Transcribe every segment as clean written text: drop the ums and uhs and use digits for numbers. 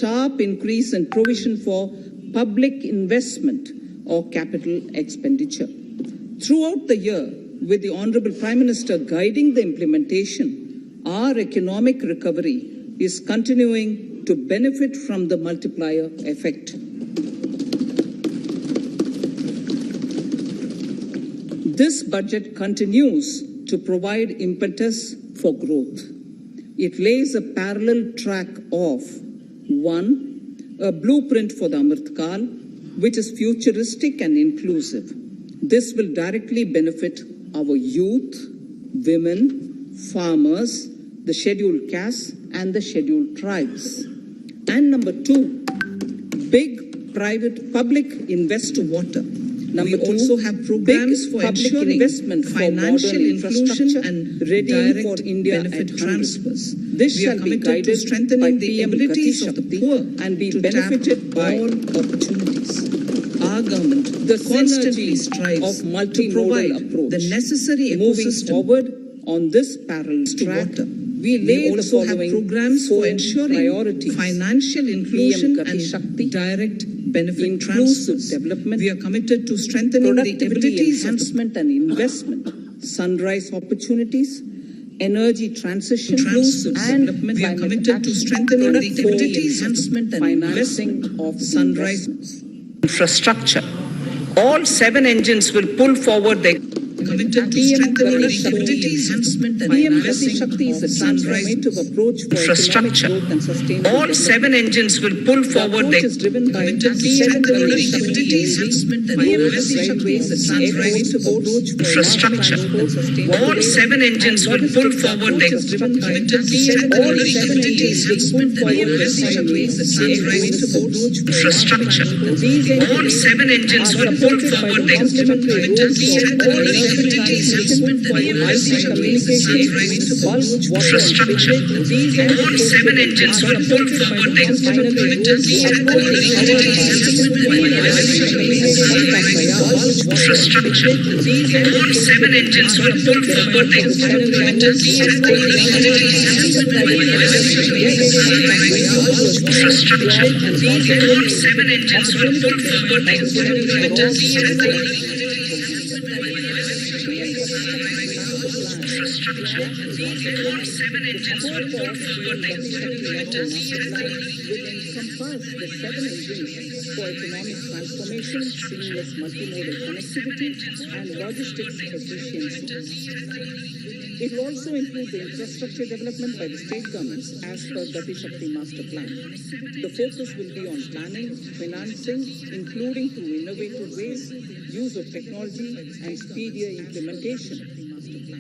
sharp increase in provision for public investment or capital expenditure. Throughout the year, with the Honourable Prime Minister guiding the implementation, our economic recovery is continuing to benefit from the multiplier effect. This budget continues to provide impetus for growth. It lays a parallel track of 1. A blueprint for the Amrit Kal, which is futuristic and inclusive. This will directly benefit our youth, women, farmers, the scheduled castes and the scheduled tribes. And number 2, big private public invest water. Number 2, also have programs for ensuring investment financial inclusion and ready for India benefit transfers. This shall be guided to strengthening the abilities of the poor and be benefited by all opportunities. Our government constantly strives to provide approach. The necessary moving forward on this parallel track. We also have programs for ensuring financial inclusion and direct benefit transfers. Development. We are committed to strengthening the abilities enhancement and investment, sunrise opportunities, energy transition, and development. We are committed to strengthening the abilities enhancement and financing of sunrise infrastructure. All 7 engines will pull forward their committed to strengthening the abilities enhancement and financing of sunrise infrastructure. All 7 engines will pull forward their committed to strengthening the abilities enhancement and financing of sunrise infrastructure. All 7 engines will pull forward their committed to strengthening the abilities enhancement and financing of sunrise infrastructure. All 7 engines will pull forward their committed to strengthening abilities enhancement and financing of sunrise infrastructure. All 7 engines will pull forward their committed to strengthening abilities enhancement and financing of sunrise infrastructure. All 7 engines will pull forward their committed to strengthening abilities enhancement and financing of sunrise infrastructure. All 7 engines will pull forward their committed to strengthening all 7 engines will pull forward their committed will encompass the 7 engines for economic transformation, seamless multimodal connectivity, and logistics efficiency. It will also include the infrastructure development by the state governments as per Gati Shakti Master Plan. The focus will be on planning, financing, including through innovative ways, use of technology, and speedier implementation.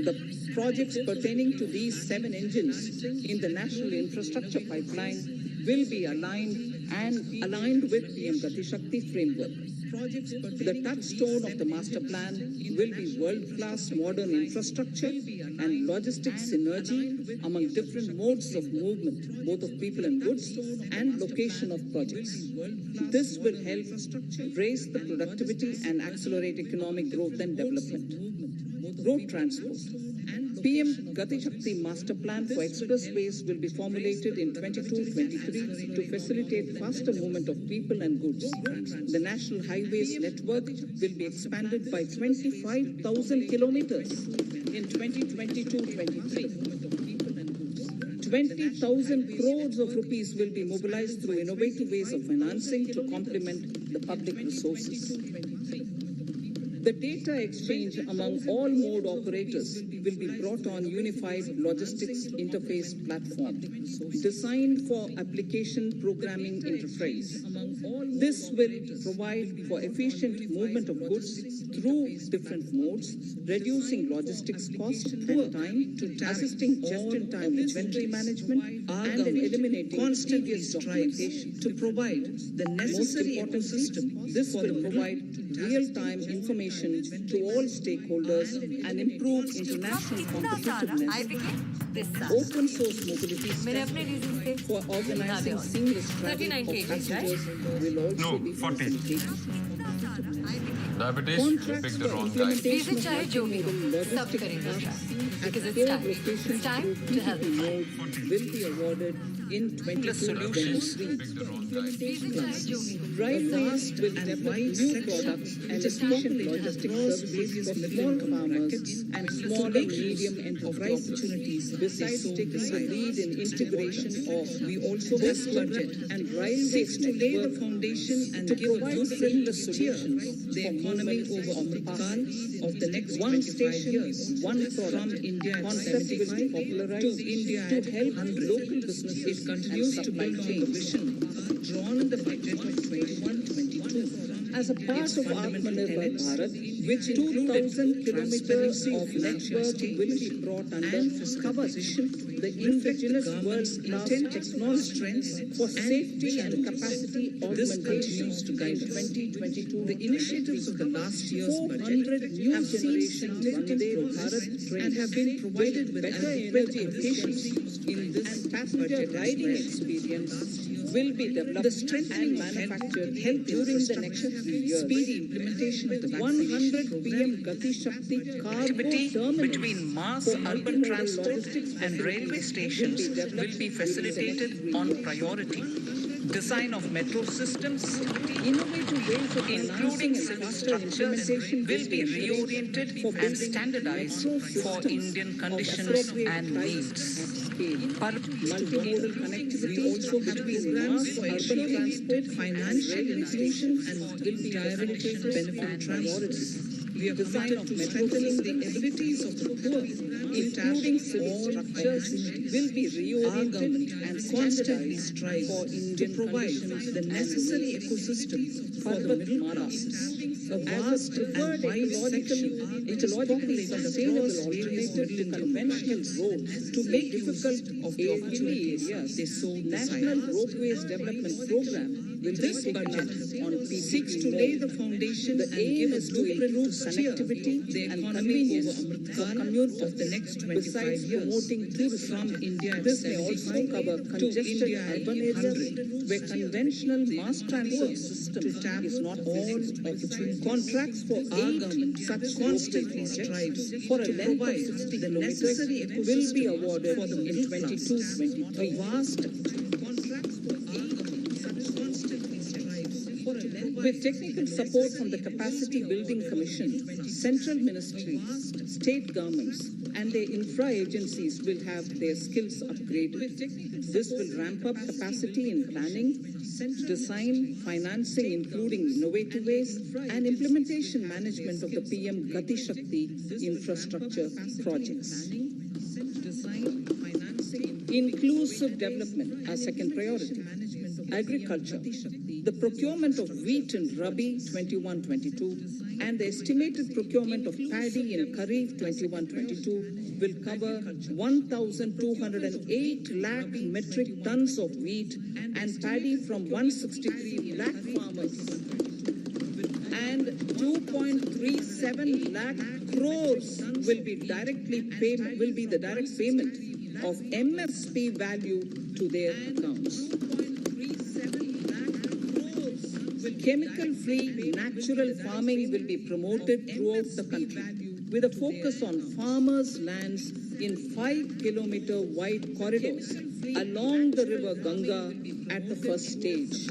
The projects pertaining to these 7 engines in the national infrastructure pipeline will be aligned with PM Gati Shakti framework. The touchstone of the master plan will be world-class modern infrastructure and logistics synergy among different modes of movement, both of people and goods, and location of projects. This will help raise the productivity and accelerate economic growth and development. Road transport. PM Gati Shakti Master Plan for expressways will be formulated in 22-23 to facilitate faster movement of people and goods. The National Highways network will be expanded by 25,000 kilometers in 2022-23. 20,000 crores of rupees will be mobilized through innovative ways of financing to complement the public resources. The data exchange among all mode operators will be brought on unified logistics interface platform designed for application programming interface. This will provide for efficient movement of goods through different modes, reducing logistics cost and time, assisting just-in-time inventory management, and eliminating constantly documentation to provide the necessary ecosystem. This will provide real-time information to all stakeholders and improve international competitiveness. Open source mobility standards for organizing seamless travel of passengers will also be facilitated. Diabetes, you Contracts picked the for wrong guy. implementation Reason of चाहे जो भी हो, multimodal सब logistic करेंगे hubs try. at Because it's four time. locations It's time through to help. PPP mode will be awarded in Solutions, 2023. you picked the wrong guy. Reason चाहे जो भी हो, Railways will develop new products and efficient logistic services for small farmers and small and medium enterprises. Besides taking the lead in integration of this budget and railways to lay the foundation and to provide seamless solutions the economy over Amritkal of the next one station, one product from India concept will be popularized to India to help local businesses it continues to build on the vision drawn in the budget of 21-22. As a part of Atmanirbhar Bharat, which 2,000 kilometers of network will be brought under covers the indigenous world-class technology strengths for safety and capacity augmentation to guide 2022. The initiatives of the last year's budget have seen significant progress and have been provided with better energy efficiency in this passenger riding experience will be developed and manufactured during the next 3 years. Speedy implementation of the 100 PM Gati Shakti cargo terminals between mass urban transport and railway stations will be facilitated on priority. Design of metro systems, innovative ways of including financing and civil faster structures, implementation will be reoriented and standardized for Indian conditions and needs. Multimodal connectivity also between mass urban transport, financial inclusion and will be directed benefit priorities. We are committed to strengthening the abilities of the poor, including civil structures, will be reoriented and constantly strive for Indian to provide the necessary ecosystem for the middle classes. A vast and wide ecologically sustainable alternative to conventional roads to make difficult of the opportunities they so National Roadways Development Program will this budget on seeks to lay the foundation and give a blueprint to connectivity and convenience for commute of the next 25 years. Promoting tourism from India, this may also cover congested urban areas where conventional mass transport system is not all opportunity. Contracts for aid such constantly strives for a length of 60 kilometers will be awarded for the in 22-23. A vast contracts for aid such constantly strives for a length with technical support from the Capacity Building Commission, central ministries, state governments, and their infra agencies will have their skills upgraded. This will ramp up capacity in planning, design, financing, including innovative ways, and implementation management of the PM Gati Shakti infrastructure projects. Inclusive development as second priority. Agriculture. The procurement of wheat in Rabi 21-22 and the estimated procurement of paddy in Kharif 21-22 will cover 1,208 lakh metric tons of wheat and paddy from 163 lakh farmers and 2.37 lakh crores will be the direct payment of MSP value to their accounts. Chemical-free natural farming will be promoted throughout the country with a focus on farmers' lands in 5-kilometer wide corridors along the river Ganga at the first stage.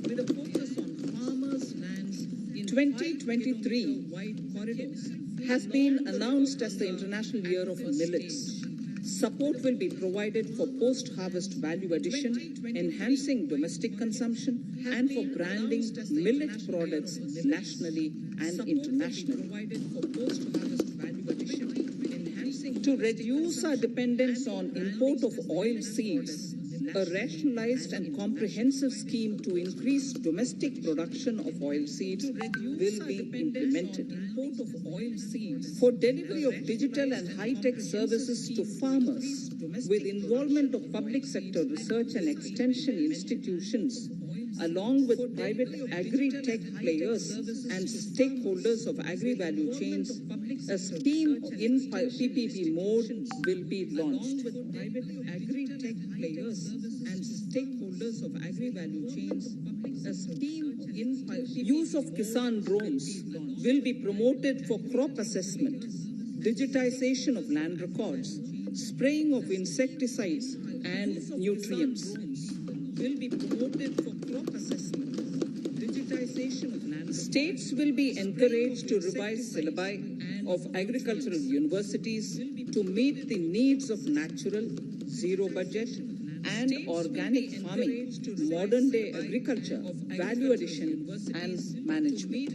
With a focus on farmers' lands in 2023 wide corridors has been announced as the International Year of Millets. Support will be provided for post-harvest value addition, enhancing domestic consumption, and for branding millet products nationally and internationally. To reduce our dependence on import of oil seeds, a rationalized and comprehensive scheme to increase domestic production of oil seeds will be implemented. For delivery of digital and high-tech services to farmers, with involvement of public sector research and extension institutions, along with private agri-tech players and stakeholders of agri-value chains, a scheme in PPP mode will be launched. stakeholders of agri-value chains, a scheme in use of Kisan drones will be promoted for crop assessment, digitization of land records, spraying of insecticides and nutrients. Will be promoted for crop assessment, digitization of land. States will be encouraged to revise syllabi of agricultural universities to meet the needs of natural, zero budget, and organic farming, modern day agriculture, value addition, and management.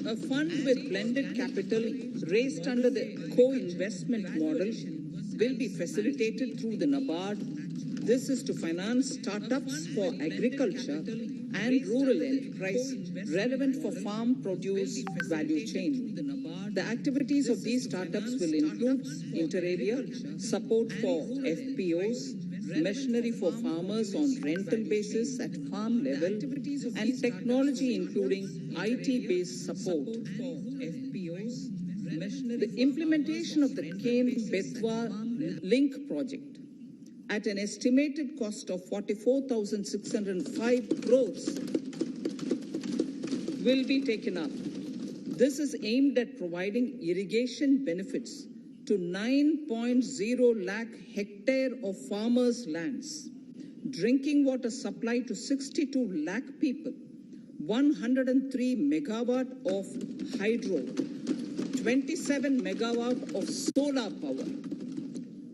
A fund with blended capital raised under the co-investment model will be facilitated through the NABARD. This is to finance startups for agriculture and rural enterprise relevant for farm produce value chain. The activities of these startups will include inter alia, support for FPOs, machinery for farmers on rental basis at farm level, and technology including IT-based support. The implementation of the Ken-Betwa link project at an estimated cost of 44,605 crores will be taken up. This is aimed at providing irrigation benefits to 9.0 lakh hectare of farmers' lands, drinking water supply to 62 lakh people, 103 megawatt of hydro, 27 megawatt of solar power,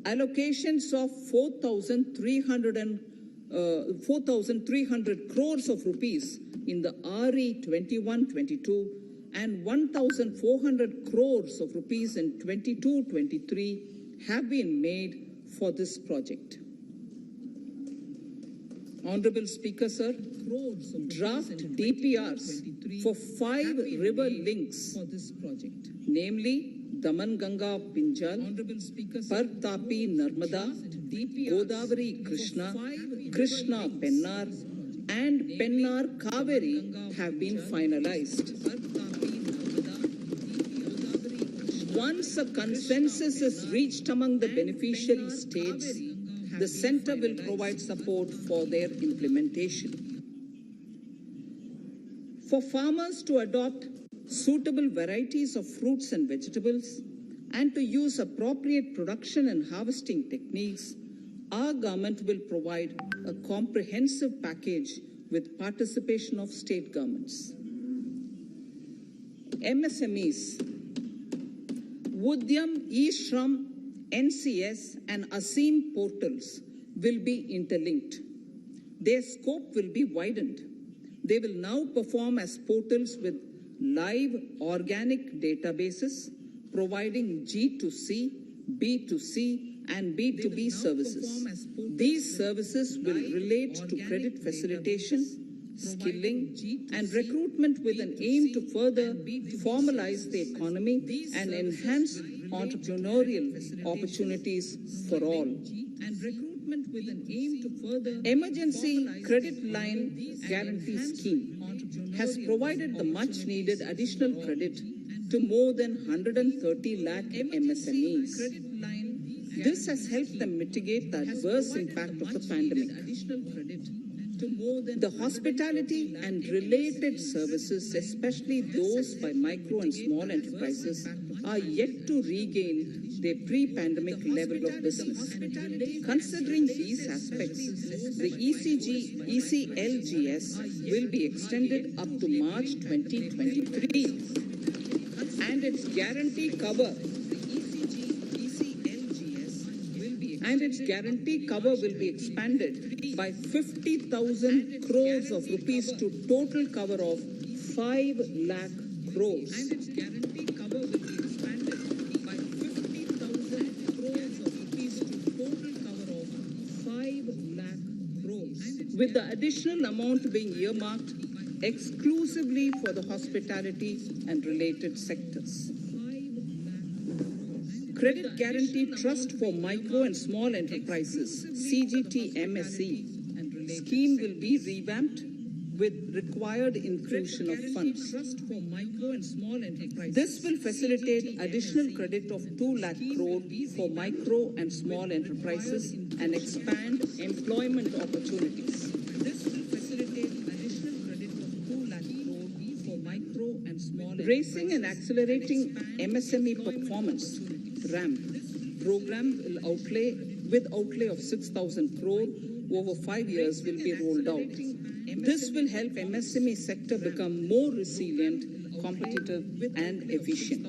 allocations of 4,300 crores of rupees in the RE 21-22 and 1,400 crores of rupees in 22-23 have been made for this project. Honorable Speaker, sir, draft DPRs for 5 river links for this project, namely Daman-Ganga Pinjal, Par-Tapi Narmada, Godavari Krishna, Krishna Pennar, and Pennar Kaveri have been finalized. Once a consensus is reached among the beneficiary states, the Centre will provide support for their implementation. For farmers to adopt suitable varieties of fruits and vegetables and to use appropriate production and harvesting techniques, our government will provide a comprehensive package with participation of state governments. MSMEs, Udyam, eShram, NCS and ASEEM portals will be interlinked. Their scope will be widened. They will now perform as portals with live organic databases, providing G2C, B2C, and B2B services. These services will relate to credit facilitation, skilling, and recruitment with an aim to further formalize the economy and enhance entrepreneurial opportunities for all. Emergency Credit Line Guarantee Scheme has provided the much needed additional credit to more than 130 lakh MSMEs. This has helped them mitigate the adverse impact of the pandemic. The hospitality and related services, especially those by micro and small enterprises, are yet to regain their pre-pandemic level of business. Considering these aspects, the ECLGS will be extended up to March 2023, and its guarantee cover will be expanded by 50,000 crores of rupees to total cover of 5 lakh crores. With the additional amount being earmarked exclusively for the hospitality and related sectors. Credit Guarantee Trust for Micro and Small Enterprises, CGT-MSE, scheme will be revamped with required infusion of funds. This will facilitate additional credit of 2 lakh crore for micro and small enterprises and expand employment opportunities. This will facilitate additional credit of 2 lakh crore for micro and small Raising and enterprises accelerating and expand MSME employment performance opportunities. ramp program will outlay of 6,000 crore over 5 years will be rolled out. This will help MSME sector become more resilient, competitive and efficient.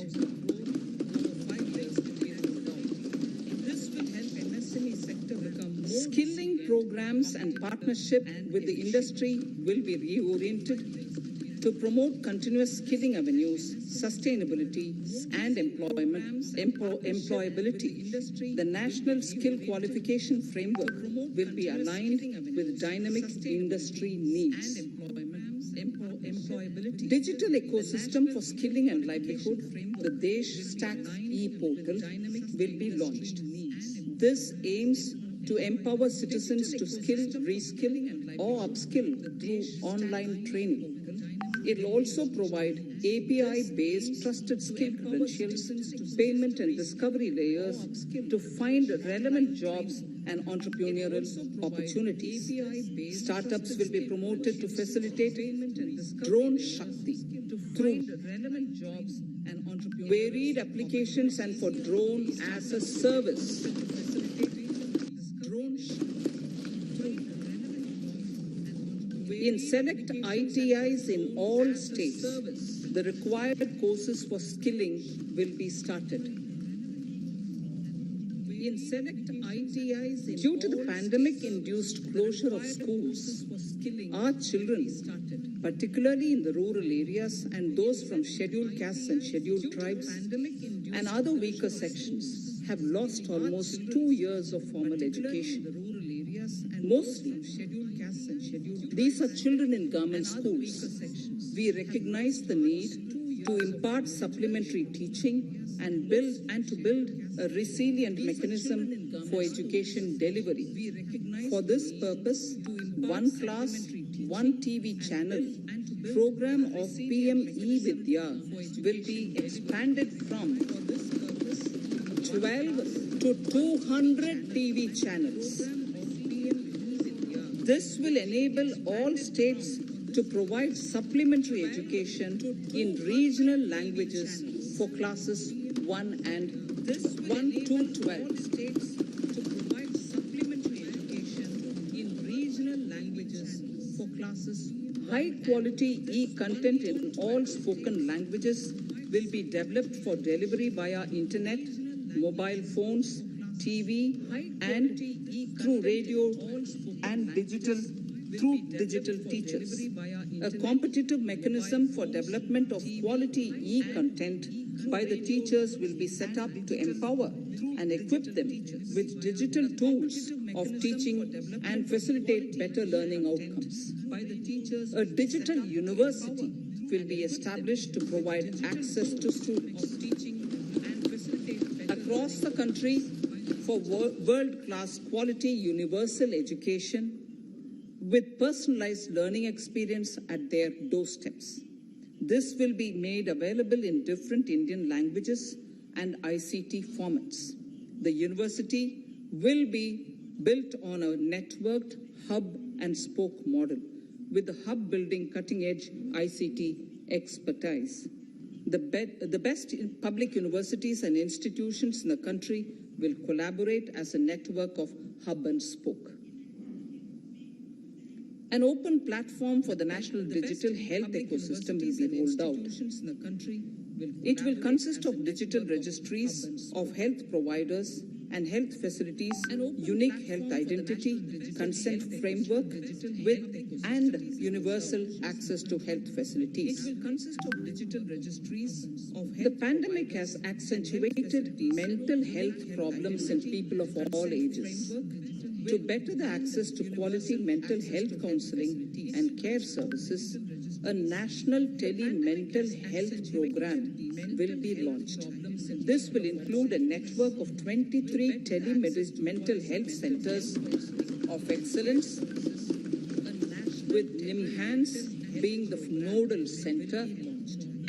Skilling programs and partnership with the industry will be reoriented to promote continuous skilling avenues, sustainability, and employability. The National Skill Qualification Framework will be aligned with dynamic industry needs. Digital ecosystem for skilling and livelihood, the Desh Stack e-portal, will be launched. This aims to empower citizens to skill, reskill, or upskill through online training. It will also provide API-based trusted skill credentials, payment and discovery layers to find relevant jobs and entrepreneurial opportunities. Startups will be promoted to facilitate drone Shakti through varied applications and for drone as a service. In select ITIs in all states, the required courses for skilling will be started. Due to the pandemic-induced closure of schools, our children, particularly in the rural areas and those from scheduled castes and scheduled tribes and other weaker sections, have lost almost 2 years of formal education. Mostly, these are children in government schools. We recognize the need to impart supplementary teaching and to build a resilient mechanism for education delivery. For this purpose, One Class, One TV channel program of PM E-Vidya will be expanded from 12 to 200 TV channels. This will enable all states to provide supplementary education in regional languages for classes 1 to 12. High quality e-content in all spoken languages will be developed for delivery via internet, mobile phones, TV, and through radio and digital teachers. A competitive mechanism for development of quality e-content by the teachers will be set up to empower and equip them with digital tools of teaching and facilitate better learning outcomes. A digital university will be established to provide access to students across the country for world-class quality universal education with personalized learning experience at their doorsteps. This will be made available in different Indian languages and ICT formats. The university will be built on a networked hub and spoke model, with the hub building cutting-edge ICT expertise. The best public universities and institutions in the country will collaborate as a network of hub and spoke. An open platform for the national digital health ecosystem will be rolled out. It will consist of digital registries of health providers and health facilities, unique health identity, consent framework, and universal access to health facilities. The pandemic has accentuated mental health problems in people of all ages. To better the access to quality mental health counseling and care services, a national tele-mental health program will be launched. This will include a network of 23 tele-mental health centers of excellence, with NIMHANS being the nodal center,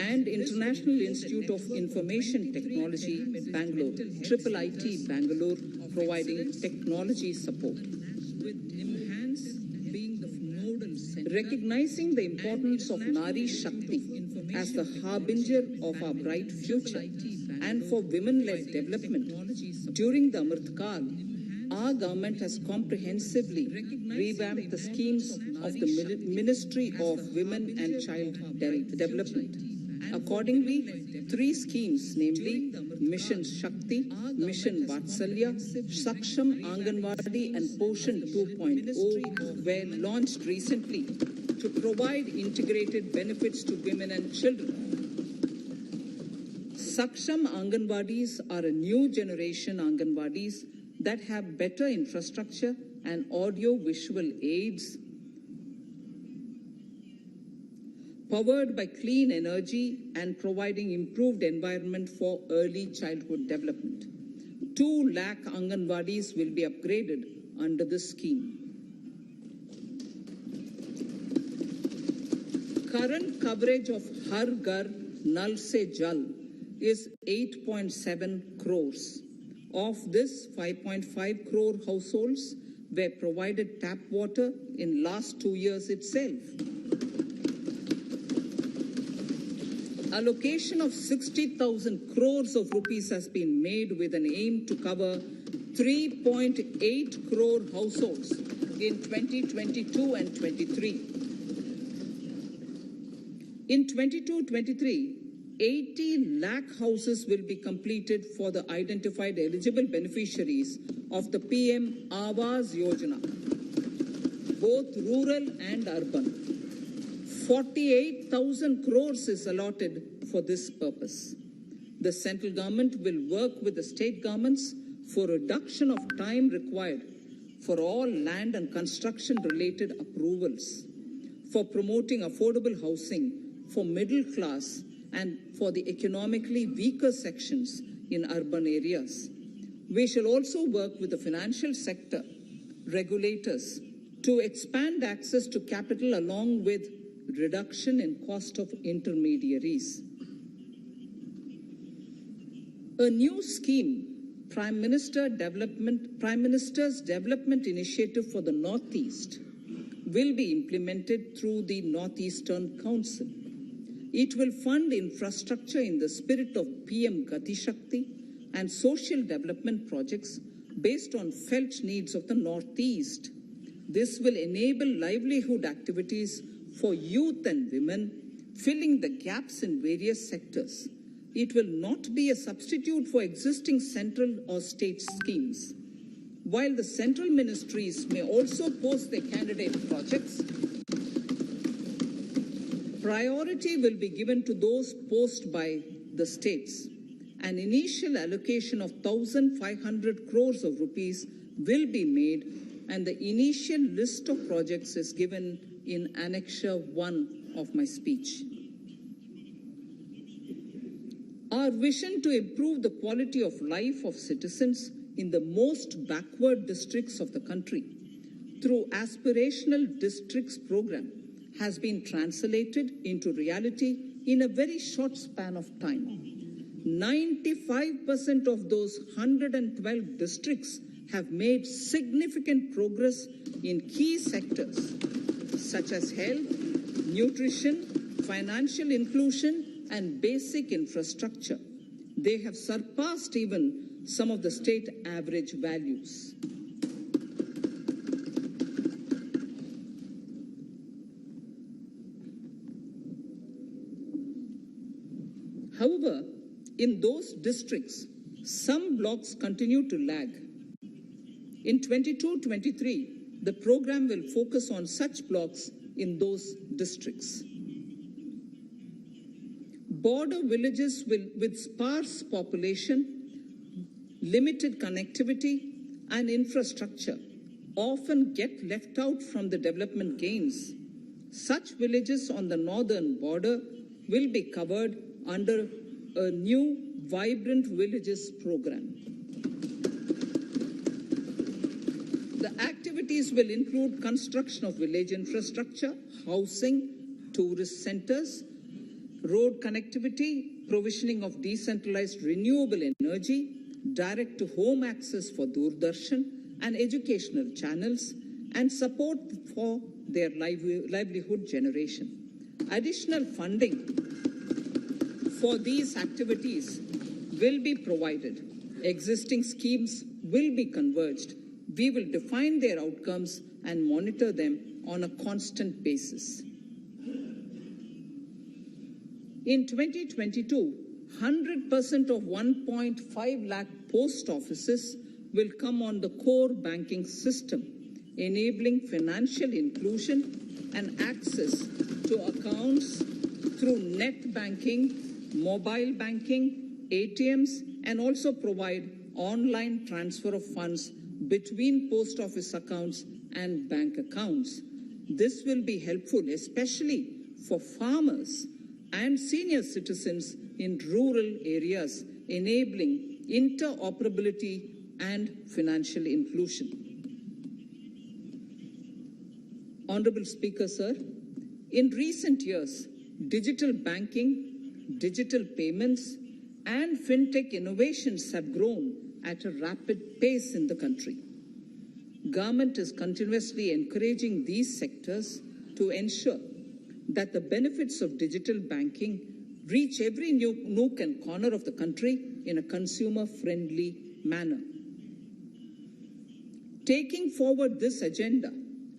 and International Institute of Information Technology, Bangalore, IIIT Bangalore, providing technology support. with enhance being the nodal center. Recognizing the importance of Nari Shakti as the harbinger of our bright future and for women-led development during the Amrit Kal, our government has comprehensively revamped the schemes of the Ministry of Women and Child Development. Accordingly, 3 schemes, namely Mission Shakti, Mission Vatsalya, Saksham Anganwadi and Poshan 2.0 were launched recently to provide integrated benefits to women and children. Saksham Anganwadis are a new generation Anganwadis that have better infrastructure and audio-visual aids, powered by clean energy and providing improved environment for early childhood development. 2 lakh Anganwadis will be upgraded under this scheme. Current coverage of Har Ghar Nal Se Jal is 8.7 crores. Of this, 5.5 crore households were provided tap water in last 2 years itself. Allocation of 60,000 crores of rupees has been made with an aim to cover 3.8 crore households in 2022 and 23. In 22-23, 80 lakh houses will be completed for the identified eligible beneficiaries of the PM Awas Yojana, both rural and urban. 48,000 crores is allotted for this purpose. The central government will work with the state governments for reduction of time required for all land and construction related approvals, for promoting affordable housing for middle class and for the economically weaker sections in urban areas. We shall also work with the financial sector, regulators, to expand access to capital along with reduction in cost of intermediaries. A new scheme, Prime Minister's Development Initiative for the Northeast, will be implemented through the Northeastern Council. It will fund infrastructure in the spirit of PM Gati Shakti and social development projects based on felt needs of the Northeast. This will enable livelihood activities for youth and women, filling the gaps in various sectors. It will not be a substitute for existing central or state schemes. While the central ministries may also post their candidate projects, priority will be given to those posted by the states. An initial allocation of 1,500 crores of rupees will be made, and the initial list of projects is given in Annexure 1 of my speech. Our vision to improve the quality of life of citizens in the most backward districts of the country through Aspirational Districts program has been translated into reality in a very short span of time. 95% of those 112 districts have made significant progress in key sectors such as health, nutrition, financial inclusion, and basic infrastructure. They have surpassed even some of the state average values. However, in those districts, some blocks continue to lag. In 22-23, the program will focus on such blocks in those districts. Border villages with sparse population, limited connectivity, and infrastructure often get left out from the development gains. Such villages on the northern border will be covered under a new Vibrant Villages program. The activities will include construction of village infrastructure, housing, tourist centers, road connectivity, provisioning of decentralized renewable energy, direct-to-home access for Doordarshan and educational channels, and support for their livelihood generation. Additional funding for these activities will be provided. Existing schemes will be converged. We will define their outcomes and monitor them on a constant basis. In 2022, 100% of 1.5 lakh post offices will come on the core banking system, enabling financial inclusion and access to accounts through net banking, mobile banking, ATMs, and also provide online transfer of funds between post office accounts and bank accounts. This will be helpful, especially for farmers and senior citizens in rural areas, enabling interoperability and financial inclusion. Honorable Speaker, sir, in recent years, digital banking, digital payments, and fintech innovations have grown at a rapid pace in the country. Government is continuously encouraging these sectors to ensure that the benefits of digital banking reach every nook and corner of the country in a consumer-friendly manner. Taking forward this agenda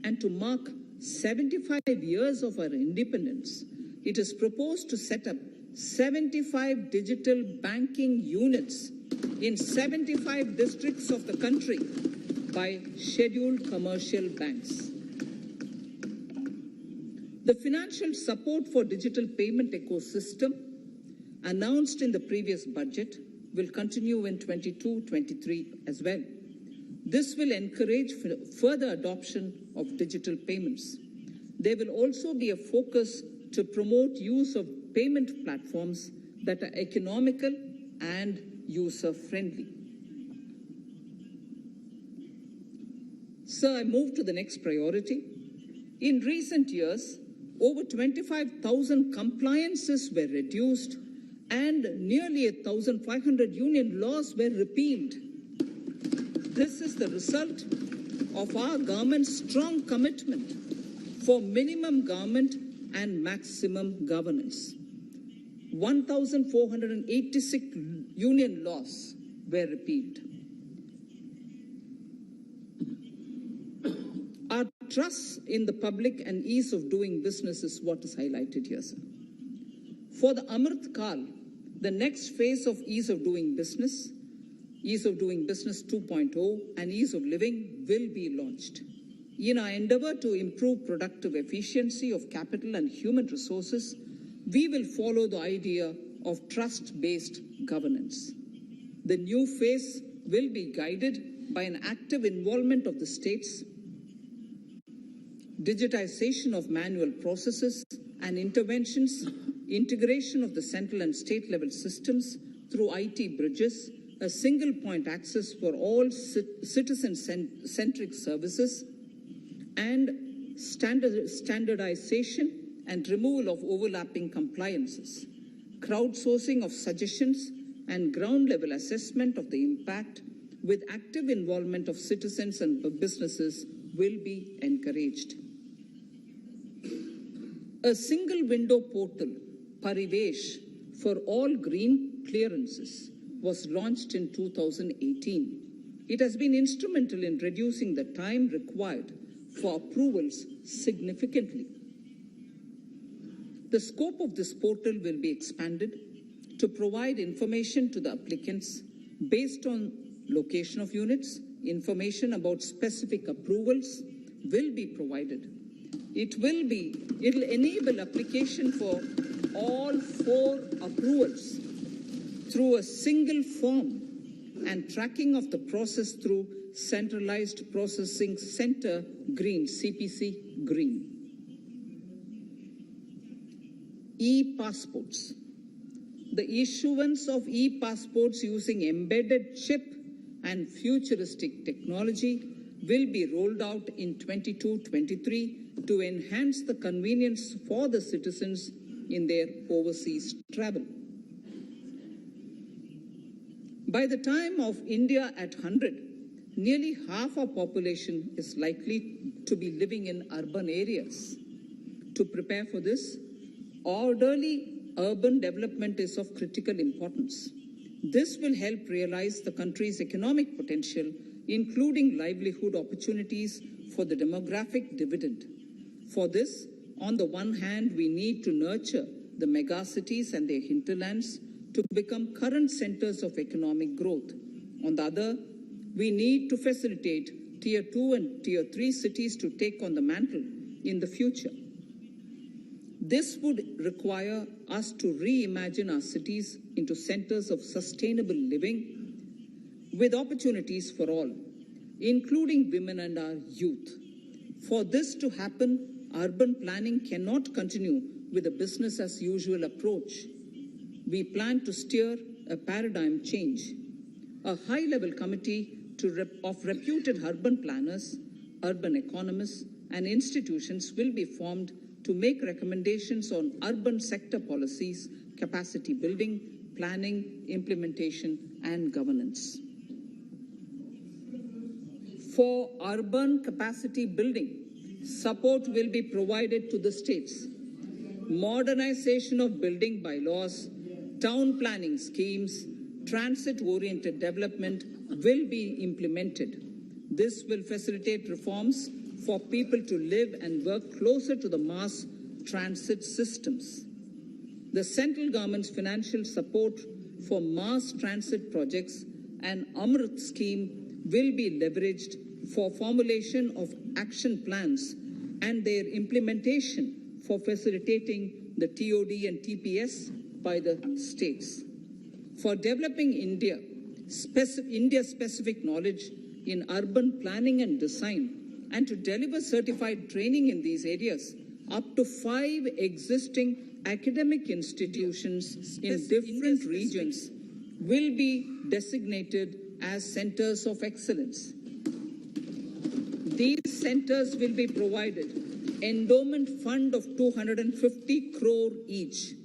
and to mark 75 years of our independence, it is proposed to set up 75 digital banking units in 75 districts of the country by scheduled commercial banks. The financial support for digital payment ecosystem announced in the previous budget will continue in 22-23 as well. This will encourage further adoption of digital payments. There will also be a focus to promote use of payment platforms that are economical and user-friendly. Sir, I move to the next priority. In recent years, over 25,000 compliances were reduced and nearly 1,500 union laws were repealed. This is the result of our government's strong commitment for minimum government and maximum governance. 1,486 union laws were repealed. Our trust in the public and ease of doing business is what is highlighted here, sir. For the Amrit Kal, the next phase of ease of doing business 2.0 and ease of living will be launched. In our endeavor to improve productive efficiency of capital and human resources, we will follow the idea of trust-based governance. The new phase will be guided by an active involvement of the states, digitization of manual processes and interventions, integration of the central and state level systems through IT bridges, a single point access for all citizen-centric services, and standardization and removal of overlapping compliances, crowdsourcing of suggestions and ground-level assessment of the impact with active involvement of citizens and businesses will be encouraged. A single window portal, Parivesh, for all green clearances was launched in 2018. It has been instrumental in reducing the time required for approvals significantly. The scope of this portal will be expanded to provide information to the applicants based on location of units. Information about specific approvals will be provided. It will enable application for all 4 approvals through a single form and tracking of the process through Centralized Processing Center Green, CPC Green. E-passports. The issuance of e-passports using embedded chip and futuristic technology will be rolled out in 22-23 to enhance the convenience for the citizens in their overseas travel. By the time of India at 100, nearly half our population is likely to be living in urban areas. To prepare for this, orderly urban development is of critical importance. This will help realize the country's economic potential, including livelihood opportunities for the demographic dividend. For this, on the one hand, we need to nurture the megacities and their hinterlands to become current centers of economic growth. On the other, we need to facilitate Tier 2 and Tier 3 cities to take on the mantle in the future. This would require us to reimagine our cities into centers of sustainable living with opportunities for all, including women and our youth. For this to happen, urban planning cannot continue with a business as usual approach. We plan to steer a paradigm change. A high-level committee of reputed urban planners, urban economists, and institutions will be formed to make recommendations on urban sector policies, capacity building, planning, implementation, and governance. For urban capacity building, support will be provided to the states. Modernization of building bylaws, town planning schemes, transit-oriented development will be implemented. This will facilitate reforms for people to live and work closer to the mass transit systems. The central government's financial support for mass transit projects and Amrit scheme will be leveraged for formulation of action plans and their implementation for facilitating the TOD and TPS by the states. For developing India-specific knowledge in urban planning and design, and to deliver certified training in these areas, up to 5 existing academic institutions in different regions will be designated as centers of excellence. These centers will be provided endowment fund of 250 crore each.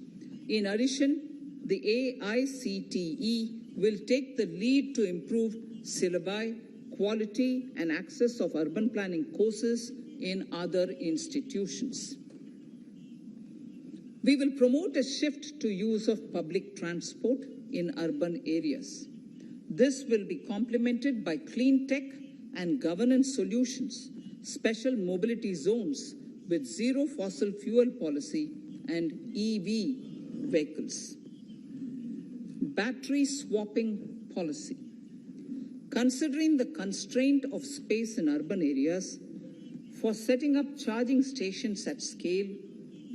In addition, the AICTE will take the lead to improve syllabi, quality and access of urban planning courses in other institutions. We will promote a shift to use of public transport in urban areas. This will be complemented by clean tech and governance solutions, special mobility zones with zero fossil fuel policy and EV vehicles. Battery swapping policy. Considering the constraint of space in urban areas, for setting up charging stations at scale,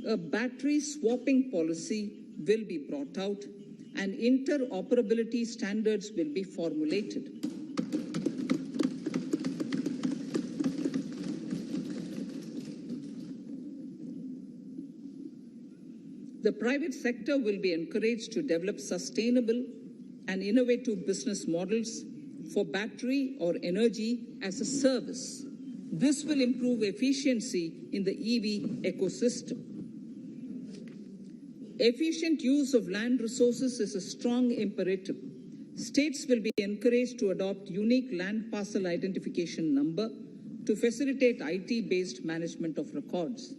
a battery swapping policy will be brought out and interoperability standards will be formulated. The private sector will be encouraged to develop sustainable and innovative business models for battery or energy as a service. This will improve efficiency in the EV ecosystem. Efficient use of land resources is a strong imperative. States will be encouraged to adopt unique land parcel identification number to facilitate IT-based management of records.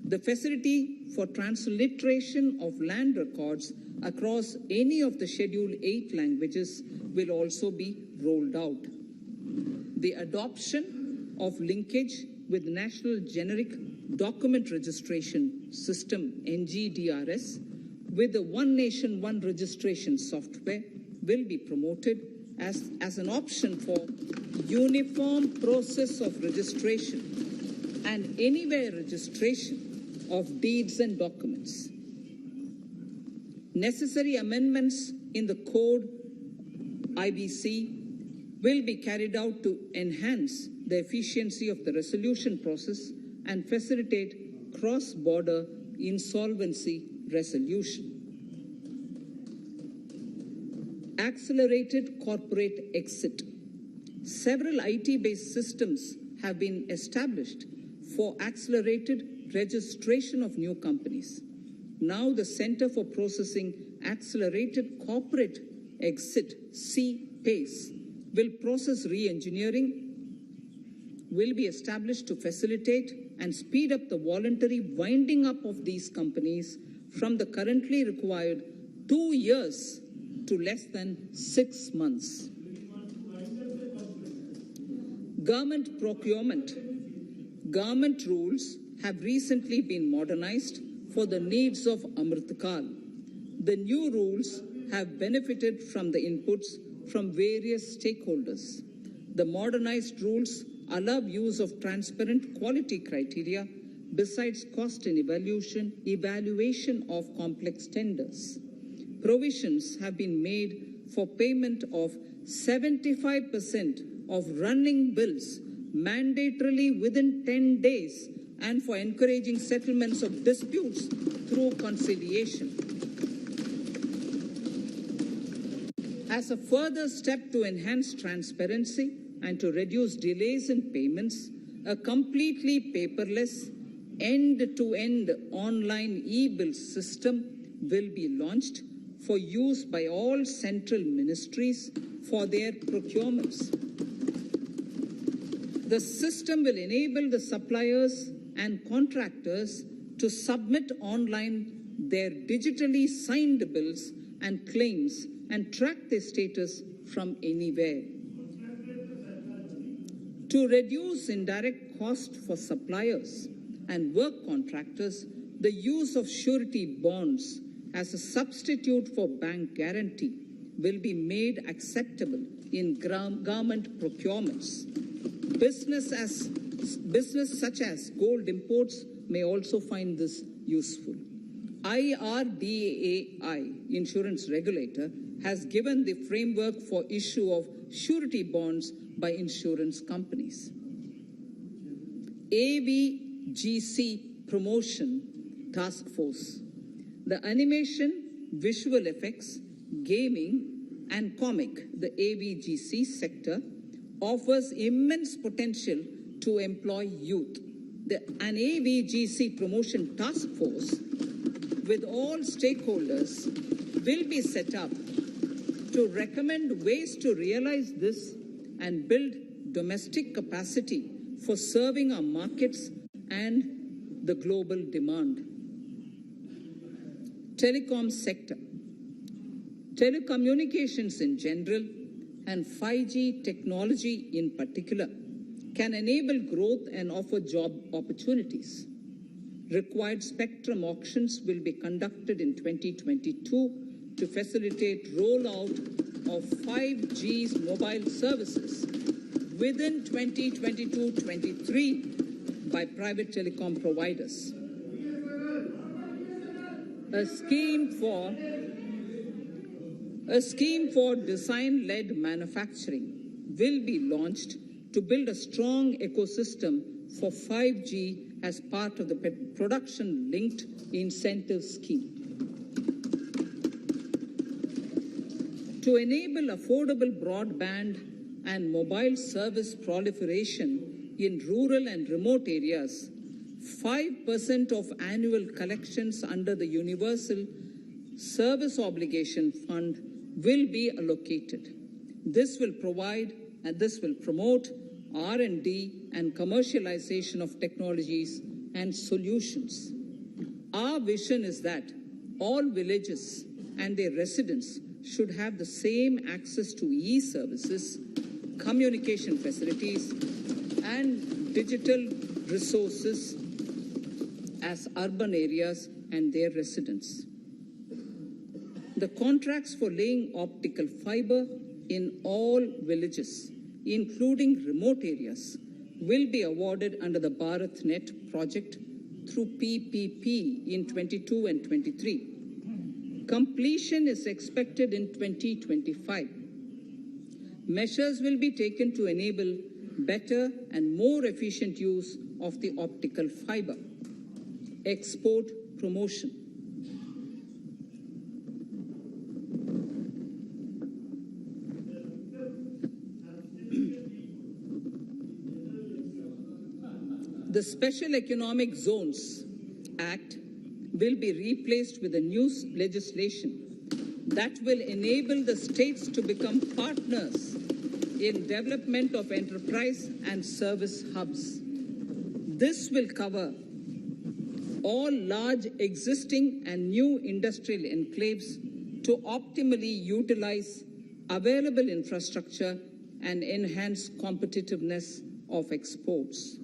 The facility for transliteration of land records across any of the Schedule 8 languages will also be rolled out. The adoption of linkage with National Generic Document Registration System, NGDRS, with the One Nation, One Registration software will be promoted as an option for uniform process of registration and anywhere registration of deeds and documents. Necessary amendments in the code IBC will be carried out to enhance the efficiency of the resolution process and facilitate cross-border insolvency resolution. Accelerated corporate exit. Several IT-based systems have been established for accelerated registration of new companies. Now the Center for Processing Accelerated Corporate exit C PACE will process re-engineering will be established to facilitate and speed up the voluntary winding up of these companies from the currently required 2 years to less than 6 months. Government procurement. Government rules have recently been modernized for the needs of Amritkal. The new rules have benefited from the inputs from various stakeholders. The modernized rules allow use of transparent quality criteria besides cost and evaluation of complex tenders. Provisions have been made for payment of 75% of running bills mandatorily within 10 days and for encouraging settlements of disputes through conciliation. As a further step to enhance transparency and to reduce delays in payments, a completely paperless, end-to-end online e-bill system will be launched for use by all central ministries for their procurements. The system will enable the suppliers and contractors to submit online their digitally signed bills and claims and track their status from anywhere. To reduce indirect cost for suppliers and work contractors, the use of surety bonds as a substitute for bank guarantee will be made acceptable in government procurements. Business such as gold imports may also find this useful. IRDAI, insurance regulator, has given the framework for issue of surety bonds by insurance companies. AVGC Promotion Task Force. The animation, visual effects, gaming, and comic, the AVGC sector, offers immense potential to employ youth. An AVGC Promotion Task Force with all stakeholders will be set up to recommend ways to realize this and build domestic capacity for serving our markets and the global demand. Telecom sector. Telecommunications in general and 5G technology in particular can enable growth and offer job opportunities. Required spectrum auctions will be conducted in 2022 to facilitate rollout of 5G's mobile services within 2022-23 by private telecom providers. A scheme for design-led manufacturing will be launched to build a strong ecosystem for 5G as part of the production-linked incentive scheme. To enable affordable broadband and mobile service proliferation in rural and remote areas, 5% of annual collections under the Universal Service Obligation Fund will be allocated. This will promote R&D and commercialization of technologies and solutions. Our vision is that all villages and their residents should have the same access to e-services, communication facilities, and digital resources as urban areas and their residents. The contracts for laying optical fiber in all villages, including remote areas, will be awarded under the BharatNet project through PPP in 22 and 23. Completion is expected in 2025. Measures will be taken to enable better and more efficient use of the optical fiber. Export promotion. The Special Economic Zones Act will be replaced with a new legislation that will enable the states to become partners in development of enterprise and service hubs. This will cover all large existing and new industrial enclaves to optimally utilize available infrastructure and enhance competitiveness of exports.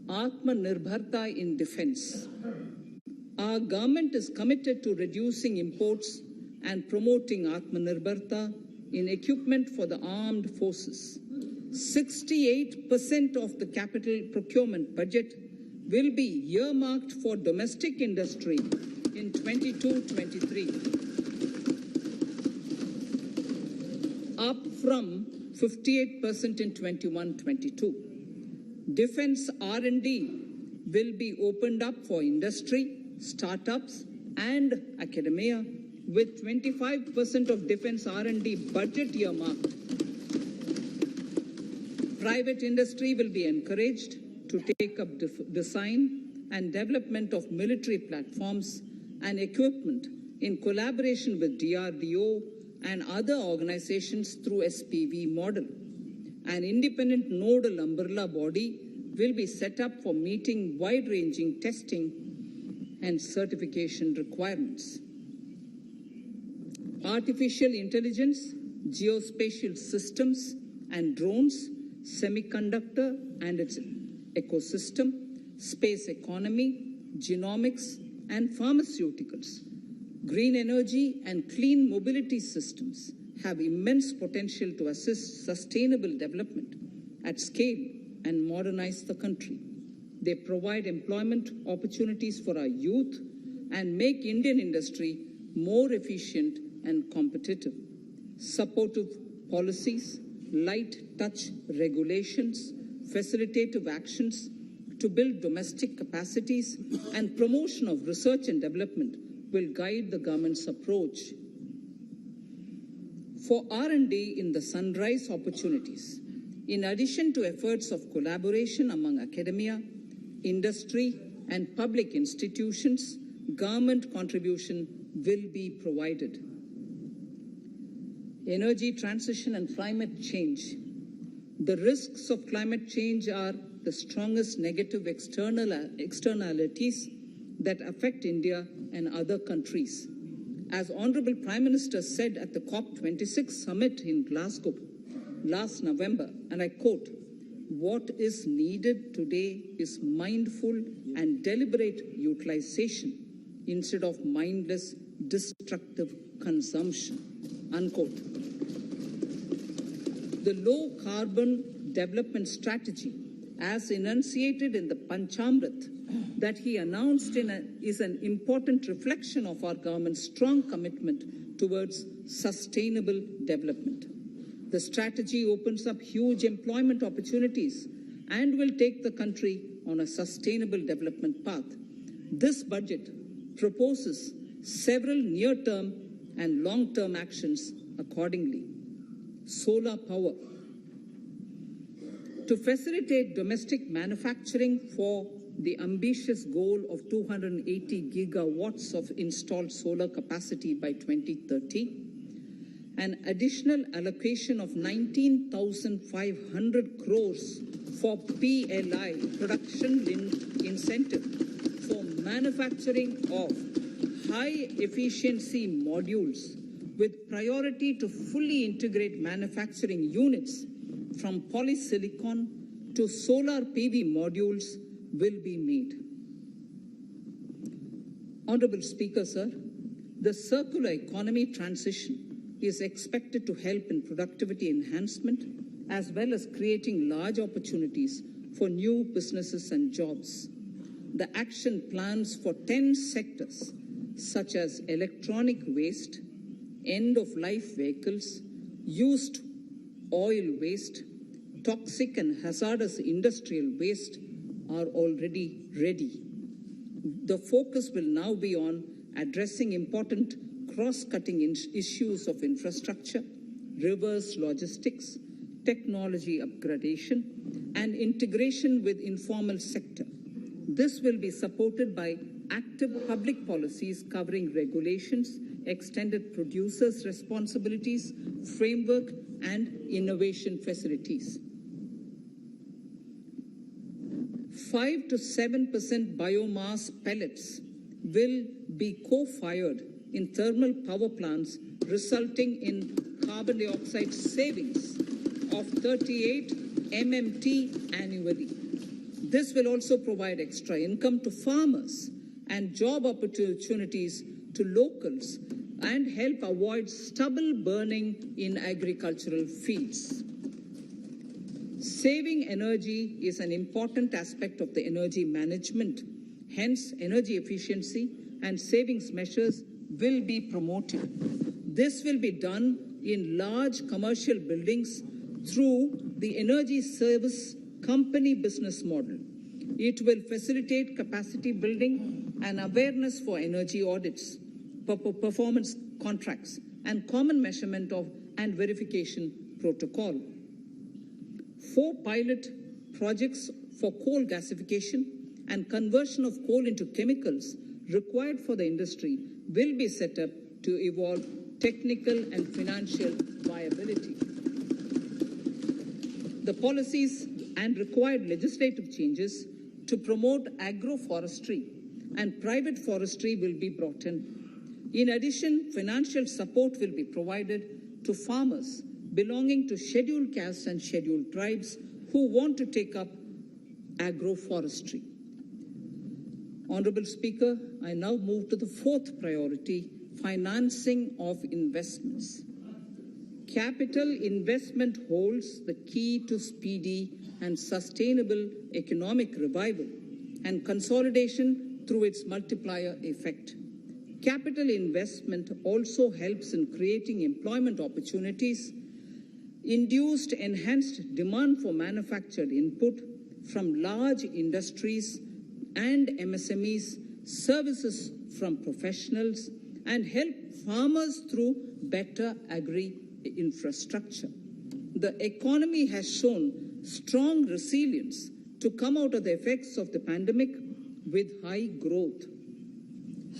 Atmanirbharta in defense. Our government is committed to reducing imports and promoting Atmanirbharta in equipment for the armed forces. 68% of the capital procurement budget will be earmarked for domestic industry in 22-23, up from 58% in 21-22. Defense R&D will be opened up for industry, startups, and academia, with 25% of defense R&D budget earmarked. Private industry will be encouraged to take up design and development of military platforms and equipment in collaboration with DRDO and other organizations through SPV model. An independent nodal umbrella body will be set up for meeting wide-ranging testing and certification requirements. Artificial intelligence, geospatial systems and drones, semiconductor and its ecosystem, space economy, genomics and pharmaceuticals, green energy and clean mobility systems have immense potential to assist sustainable development at scale and modernize the country. They provide employment opportunities for our youth and make Indian industry more efficient and competitive. Supportive policies, light touch regulations, facilitative actions to build domestic capacities and promotion of research and development will guide the government's approach. For R&D in the sunrise opportunities, in addition to efforts of collaboration among academia, industry and public institutions, government contribution will be provided. Energy transition and climate change. The risks of climate change are the strongest negative externalities that affect India and other countries. As Honorable Prime Minister said at the COP26 summit in Glasgow last November, and I quote, "What is needed today is mindful and deliberate utilization instead of mindless, destructive consumption," unquote. The low-carbon development strategy, as enunciated in the Panchamrit that he announced is an important reflection of our government's strong commitment towards sustainable development. The strategy opens up huge employment opportunities and will take the country on a sustainable development path. This budget proposes several near-term and long-term actions accordingly. Solar power. To facilitate domestic manufacturing for the ambitious goal of 280 gigawatts of installed solar capacity by 2030, an additional allocation of 19,500 crores for PLI, production-linked incentive, for manufacturing of high-efficiency modules with priority to fully integrate manufacturing units from polysilicon to solar PV modules will be made. Honorable Speaker, sir, the circular economy transition is expected to help in productivity enhancement as well as creating large opportunities for new businesses and jobs. The action plans for 10 sectors such as electronic waste, end-of-life vehicles, used oil waste, toxic and hazardous industrial waste are already ready. The focus will now be on addressing important cross-cutting issues of infrastructure, reverse logistics, technology upgradation, and integration with informal sector. This will be supported by active public policies covering regulations, extended producers' responsibilities framework and innovation facilities. 5 to 7% biomass pellets will be co-fired in thermal power plants, resulting in carbon dioxide savings of 38 MMT annually. This will also provide extra income to farmers and job opportunities to locals and help avoid stubble burning in agricultural fields. Saving energy is an important aspect of the energy management. Hence, energy efficiency and savings measures will be promoted. This will be done in large commercial buildings through the energy service company business model. It will facilitate capacity building and awareness for energy audits, performance contracts, and common measurement of and verification protocol. 4 pilot projects for coal gasification and conversion of coal into chemicals required for the industry will be set up to evolve technical and financial viability. The policies and required legislative changes to promote agroforestry and private forestry will be brought in. In addition, financial support will be provided to farmers belonging to scheduled castes and scheduled tribes who want to take up agroforestry. Honorable Speaker, I now move to the 4th priority, financing of investments. Capital investment holds the key to speedy and sustainable economic revival and consolidation through its multiplier effect. Capital investment also helps in creating employment opportunities, induced enhanced demand for manufactured input from large industries and MSMEs, services from professionals, and help farmers through better agri-infrastructure. The economy has shown strong resilience to come out of the effects of the pandemic with high growth.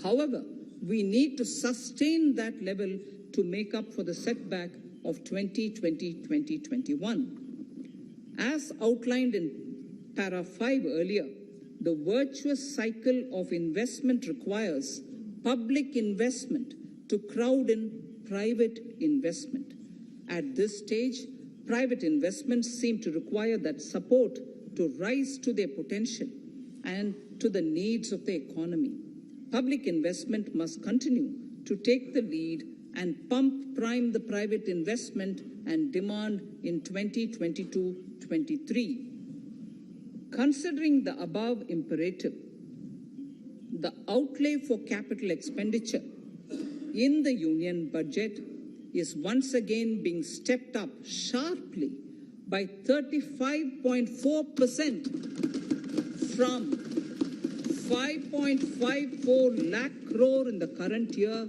However, we need to sustain that level to make up for the setback of 2020-2021. As outlined in para 5 earlier, the virtuous cycle of investment requires public investment to crowd in private investment. At this stage, private investments seem to require that support to rise to their potential and to the needs of the economy. Public investment must continue to take the lead and prime the private investment and demand in 2022-23. Considering the above imperative, the outlay for capital expenditure in the union budget is once again being stepped up sharply by 35.4% from 5.54 lakh crore in the current year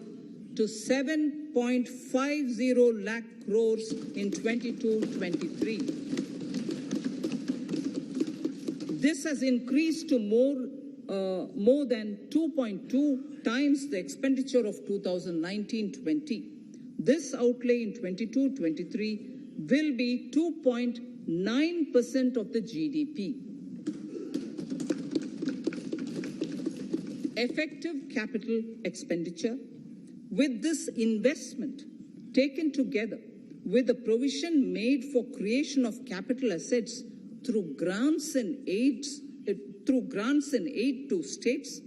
to 7.50 lakh crores in 22-23. This has increased to more than 2.2 times the expenditure of 2019-20. This outlay in 22-23 will be 2.9% of the GDP. Effective capital expenditure, with this investment taken together with the provision made for creation of capital assets through grants and aid to states,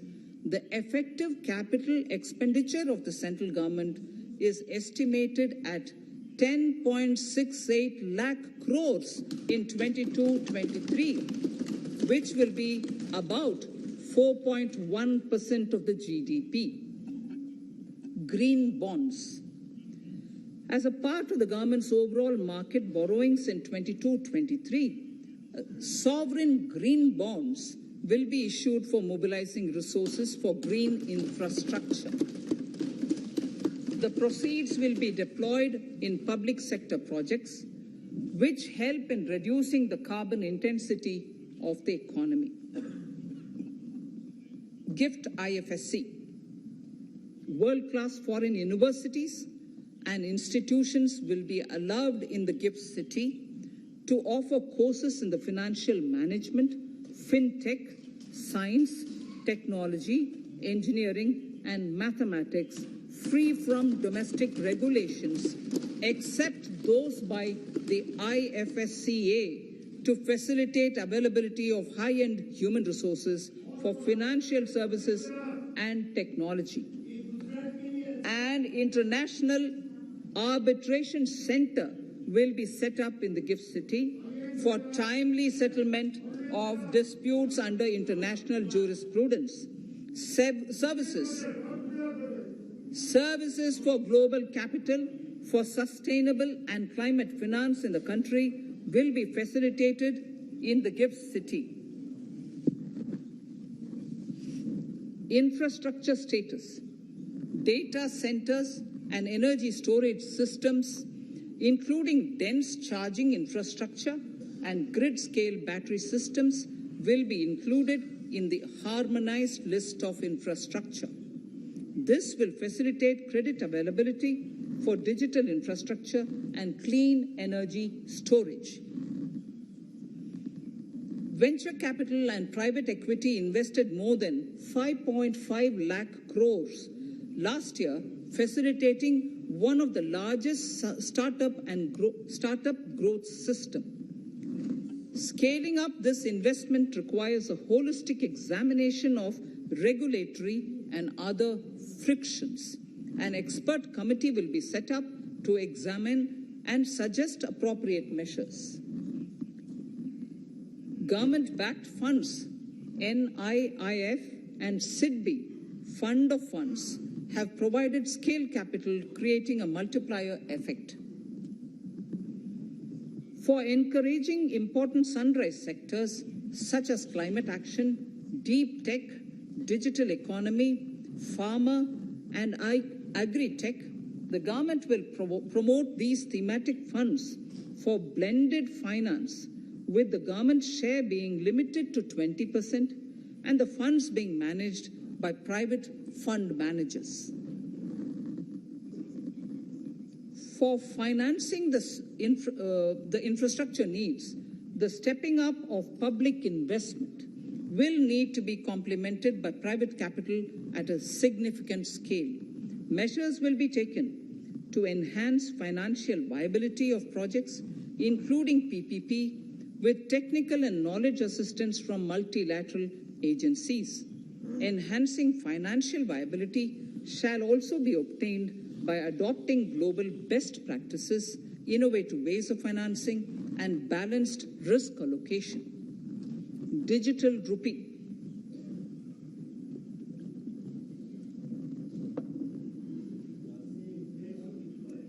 the effective capital expenditure of the central government is estimated at 10.68 lakh crores in 22-23, which will be about 4.1% of the GDP. Green bonds. As a part of the government's overall market borrowings in 22-23, sovereign green bonds will be issued for mobilizing resources for green infrastructure. The proceeds will be deployed in public sector projects, which help in reducing the carbon intensity of the economy. Gift IFSC. World-class foreign universities and institutions will be allowed in the GIFT City to offer courses in the financial management, fintech, science, technology, engineering, and mathematics, free from domestic regulations, except those by the IFSCA to facilitate availability of high-end human resources for financial services and technology. An international arbitration center will be set up in the GIFT City for timely settlement of disputes under international jurisprudence. Services for global capital for sustainable and climate finance in the country will be facilitated in the GIFT City. Infrastructure status. Data centers and energy storage systems, including dense charging infrastructure and grid-scale battery systems, will be included in the harmonized list of infrastructure. This will facilitate credit availability for digital infrastructure and clean energy storage. Venture capital and private equity invested more than 5.5 lakh crores last year, facilitating one of the largest startup growth system. Scaling up this investment requires a holistic examination of regulatory and other frictions. An expert committee will be set up to examine and suggest appropriate measures. Government-backed funds, NIIF and SIDBI, Fund of Funds, have provided scale capital, creating a multiplier effect. For encouraging important sunrise sectors such as climate action, deep tech, digital economy, pharma, and agri-tech, the government will promote these thematic funds for blended finance, with the government share being limited to 20% and the funds being managed by private fund managers. For financing the infrastructure needs, the stepping up of public investment will need to be complemented by private capital at a significant scale. Measures will be taken to enhance financial viability of projects, including PPP, with technical and knowledge assistance from multilateral agencies. Enhancing financial viability shall also be obtained by adopting global best practices, innovative ways of financing, and balanced risk allocation. Digital rupee.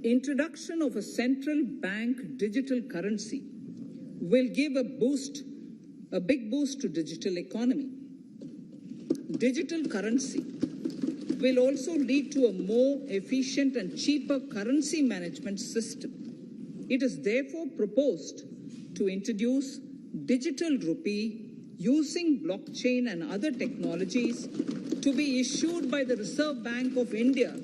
Introduction of a central bank digital currency will give a big boost to digital economy. Digital currency will also lead to a more efficient and cheaper currency management system. It is therefore proposed to introduce digital rupee using blockchain and other technologies to be issued by the Reserve Bank of India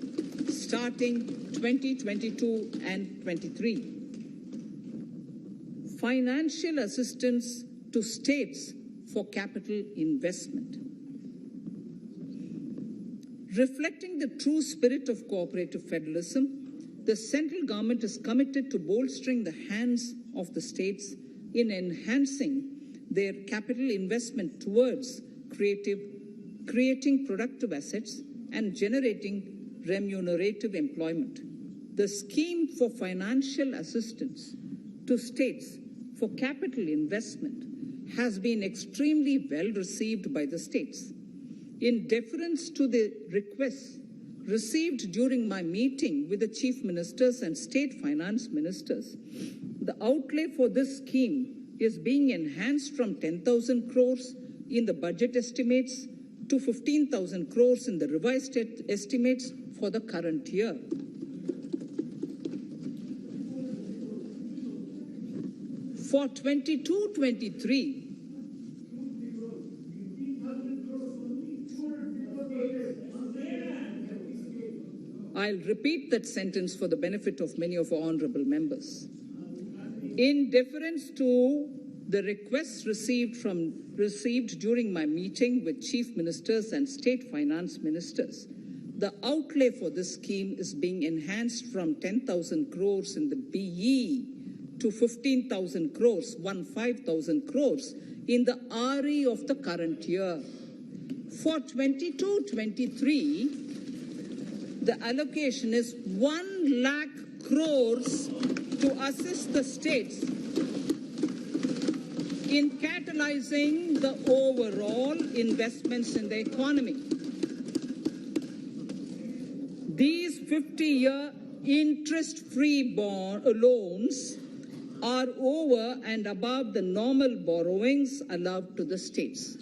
starting 2022 and 23. Financial assistance to states for capital investment. Reflecting the true spirit of cooperative federalism, the central government is committed to bolstering the hands of the states in enhancing their capital investment towards creating productive assets and generating remunerative employment. The scheme for financial assistance to states for capital investment has been extremely well received by the states. In deference to the requests received during my meeting with the chief ministers and state finance ministers, the outlay for this scheme is being enhanced from 10,000 crores in the budget estimates to 15,000 crores in the revised estimates for the current year. For 22-23, I'll repeat that sentence for the benefit of many of our honorable members. In deference to the requests received during my meeting with chief ministers and state finance ministers, the outlay for this scheme is being enhanced from 10,000 crores in the BE to 15,000 crores, 15,000 crores in the RE of the current year. For 22-23, the allocation is 1 lakh crores to assist the states in catalyzing the overall investments in the economy. These 50-year interest-free loans are over and above the normal borrowings allowed to the states,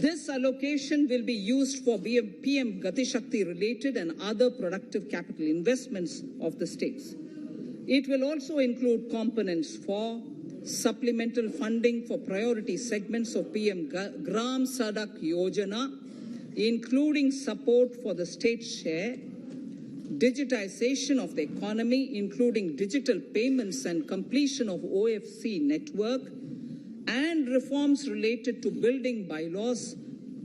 This allocation will be used for PM Gati Shakti related and other productive capital investments of the states. It will also include components for supplemental funding for priority segments of PM Gram Sadak Yojana, including support for the state share, digitization of the economy, including digital payments and completion of OFC network, and reforms related to building bylaws,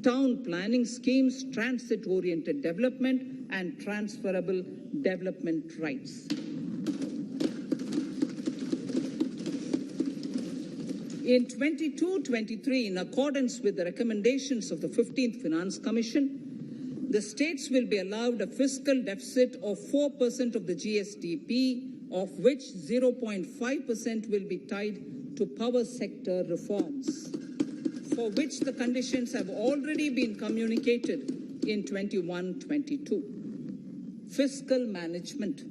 town planning schemes, transit-oriented development, and transferable development rights. In 22-23, in accordance with the recommendations of the 15th Finance Commission, the states will be allowed a fiscal deficit of 4% of the GSDP, of which 0.5% will be tied to power sector reforms, for which the conditions have already been communicated in 21-22. Fiscal management.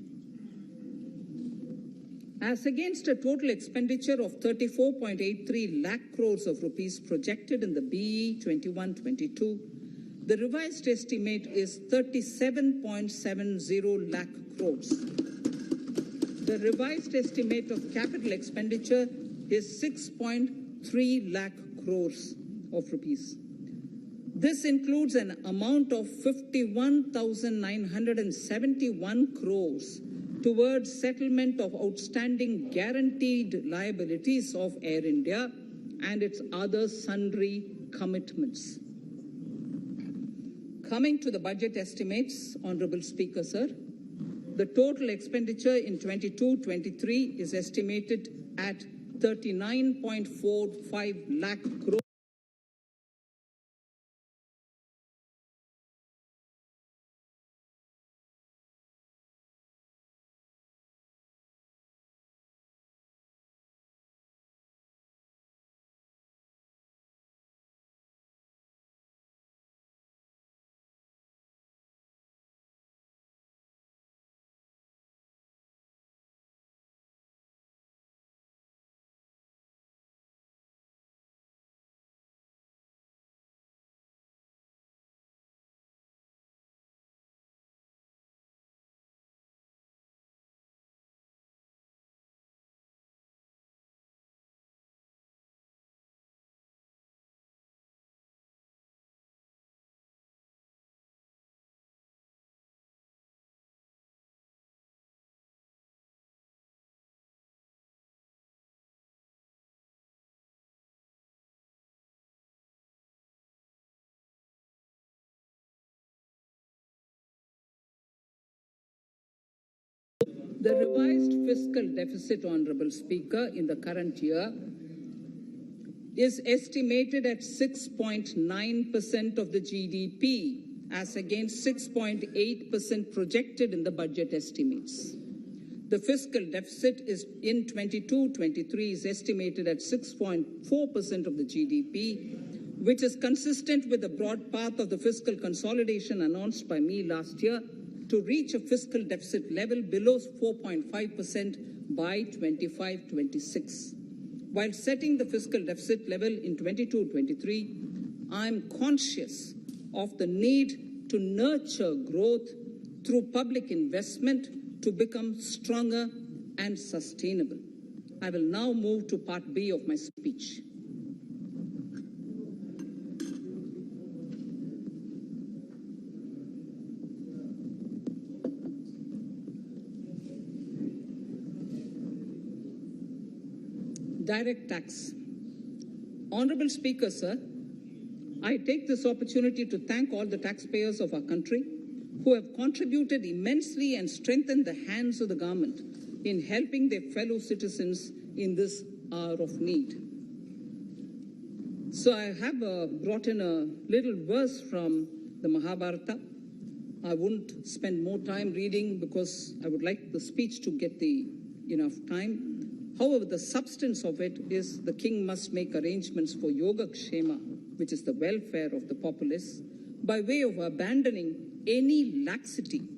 As against a total expenditure of 34.83 lakh crores of rupees projected in the BE 21-22, the revised estimate is 37.70 lakh crores. The revised estimate of capital expenditure is 6.3 lakh crores of rupees. This includes an amount of 51,971 crores towards settlement of outstanding guaranteed liabilities of Air India and its other sundry commitments. Coming to the budget estimates, Honorable Speaker, sir, the total expenditure in 22-23 is estimated at 39.45 lakh crores. The revised fiscal deficit, Honorable Speaker, in the current year is estimated at 6.9% of the GDP, as against 6.8% projected in the budget estimates. The fiscal deficit is in 22-23 is estimated at 6.4% of the GDP, which is consistent with the broad path of the fiscal consolidation announced by me last year to reach a fiscal deficit level below 4.5% by 25-26. While setting the fiscal deficit level in 22-23, I am conscious of the need to nurture growth through public investment to become stronger and sustainable. I will now move to Part B of my speech. Direct tax. Honorable Speaker, sir, I take this opportunity to thank all the taxpayers of our country who have contributed immensely and strengthened the hands of the government in helping their fellow citizens in this hour of need. So I have brought in a little verse from the Mahabharata. I won't spend more time reading because I would like the speech to get enough time. However, the substance of it is the king must make arrangements for Yoga Kshema, which is the welfare of the populace, by way of abandoning any laxity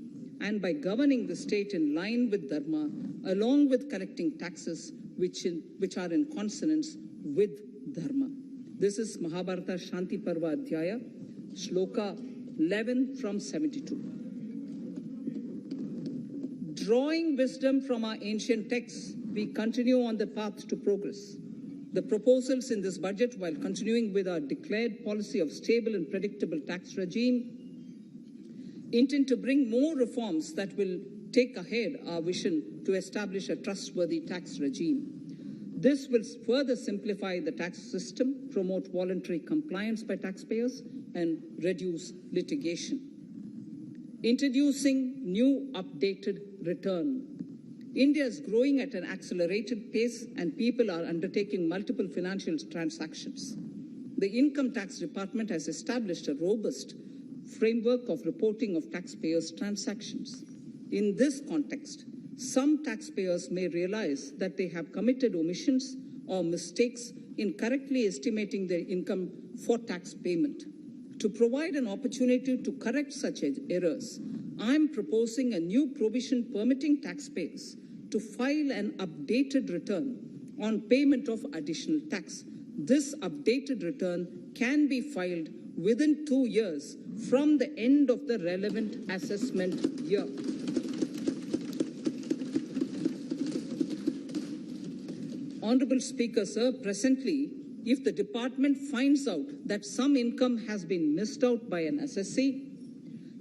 and by governing the state in line with Dharma, along with collecting taxes which are in consonance with Dharma. This is Mahabharata Shanti Parva Adhyaya, Shloka 11 from 72. Drawing wisdom from our ancient texts, we continue on the path to progress. The proposals in this budget, while continuing with our declared policy of stable and predictable tax regime, intend to bring more reforms that will take ahead our vision to establish a trustworthy tax regime. This will further simplify the tax system, promote voluntary compliance by taxpayers, and reduce litigation. Introducing new updated return. India is growing at an accelerated pace and people are undertaking multiple financial transactions. The Income Tax Department has established a robust framework of reporting of taxpayers' transactions. In this context, some taxpayers may realize that they have committed omissions or mistakes in correctly estimating their income for tax payment. To provide an opportunity to correct such errors, I am proposing a new provision permitting taxpayers to file an updated return on payment of additional tax. This updated return can be filed within 2 years from the end of the relevant assessment year. Honorable Speaker, sir, presently, if the department finds out that some income has been missed out by an assessee,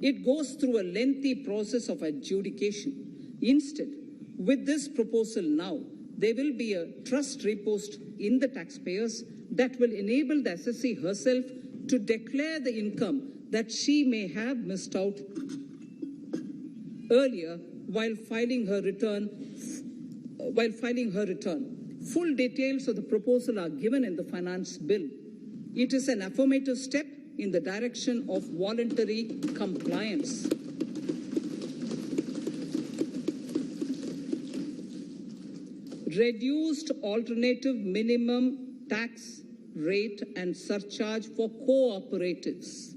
it goes through a lengthy process of adjudication. Instead, with this proposal now, there will be a trust repost in the taxpayers that will enable the assessee herself to declare the income that she may have missed out earlier while filing her return. Full details of the proposal are given in the finance bill. It is an affirmative step in the direction of voluntary compliance. Reduced alternative minimum tax rate and surcharge for cooperatives.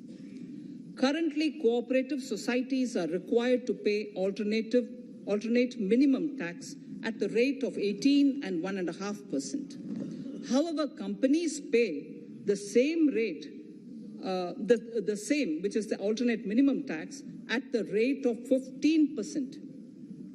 Currently, cooperative societies are required to pay alternate minimum tax at the rate of 18 and 1.5%. However, companies pay the same rate, the same, which is the alternate minimum tax, at the rate of 15%.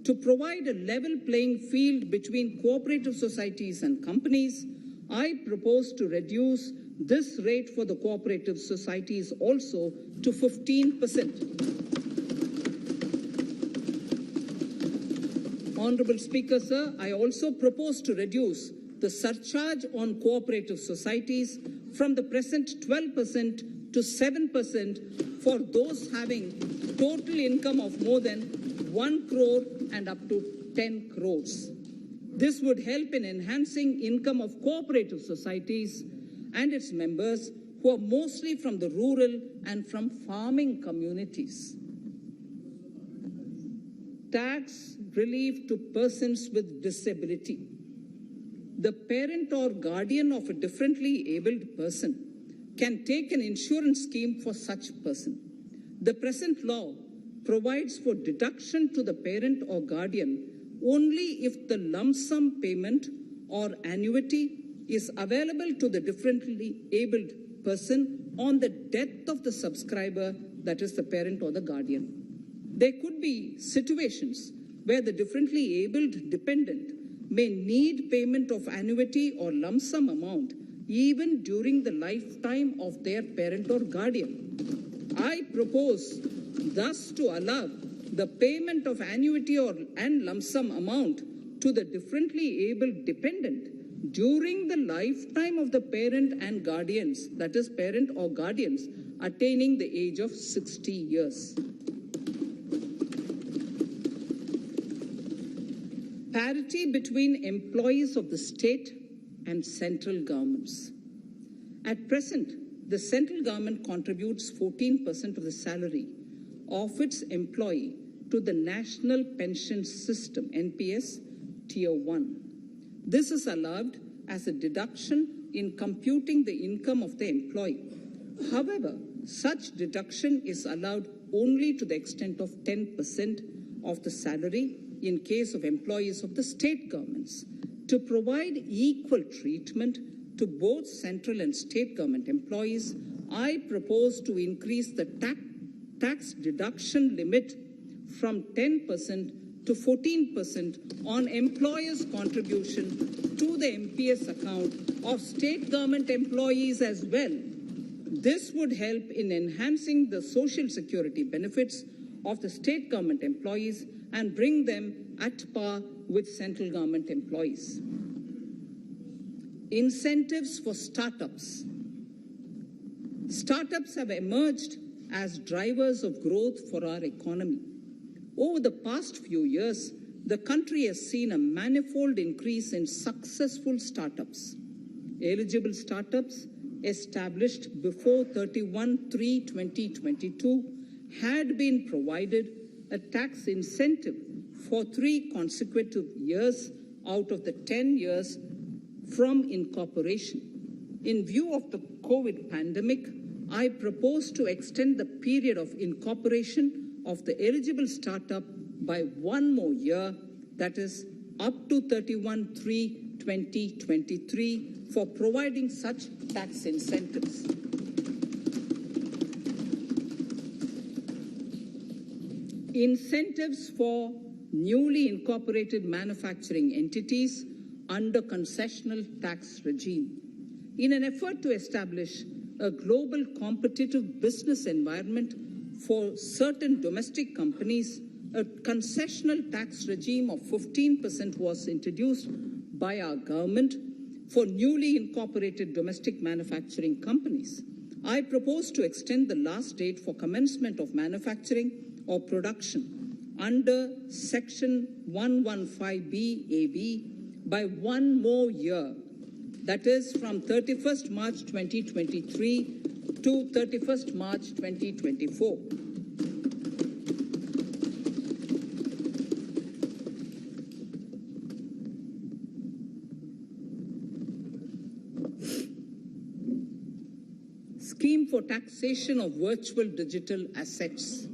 To provide a level playing field between cooperative societies and companies, I propose to reduce this rate for the cooperative societies also to 15%. Honorable Speaker, sir, I also propose to reduce the surcharge on cooperative societies from the present 12% to 7% for those having total income of more than 1 crore and up to 10 crores. This would help in enhancing income of cooperative societies and its members who are mostly from the rural and from farming communities. Tax relief to persons with disability. The parent or guardian of a differently abled person can take an insurance scheme for such person. The present law provides for deduction to the parent or guardian only if the lump sum payment or annuity is available to the differently abled person on the death of the subscriber, that is the parent or the guardian. There could be situations where the differently abled dependent may need payment of annuity or lump sum amount even during the lifetime of their parent or guardian. I propose thus to allow the payment of annuity and lump sum amount to the differently abled dependent during the lifetime of the parent and guardians, that is, parent or guardians, attaining the age of 60 years. Parity between employees of the state and central governments. At present, the central government contributes 14% of the salary of its employee to the National Pension System, NPS, Tier 1. This is allowed as a deduction in computing the income of the employee. However, such deduction is allowed only to the extent of 10% of the salary in case of employees of the state governments. To provide equal treatment to both central and state government employees, I propose to increase the tax deduction limit from 10% to 14% on employers' contribution to the MPS account of state government employees as well. This would help in enhancing the social security benefits of the state government employees and bring them at par with central government employees. Incentives for startups. Startups have emerged as drivers of growth for our economy. Over the past few years, the country has seen a manifold increase in successful startups. Eligible startups established before 31/3/2022 had been provided a tax incentive for 3 consecutive years out of the 10 years from incorporation. In view of the COVID pandemic, I propose to extend the period of incorporation of the eligible startup by 1 more year, that is up to 31/3/2023, for providing such tax incentives. Incentives for newly incorporated manufacturing entities under concessional tax regime. In an effort to establish a global competitive business environment for certain domestic companies, a concessional tax regime of 15% was introduced by our government for newly incorporated domestic manufacturing companies. I propose to extend the last date for commencement of manufacturing or production under Section 115B(ab) by 1 more year, that is from 31st March 2023 to 31st March 2024. Scheme for taxation of virtual digital assets.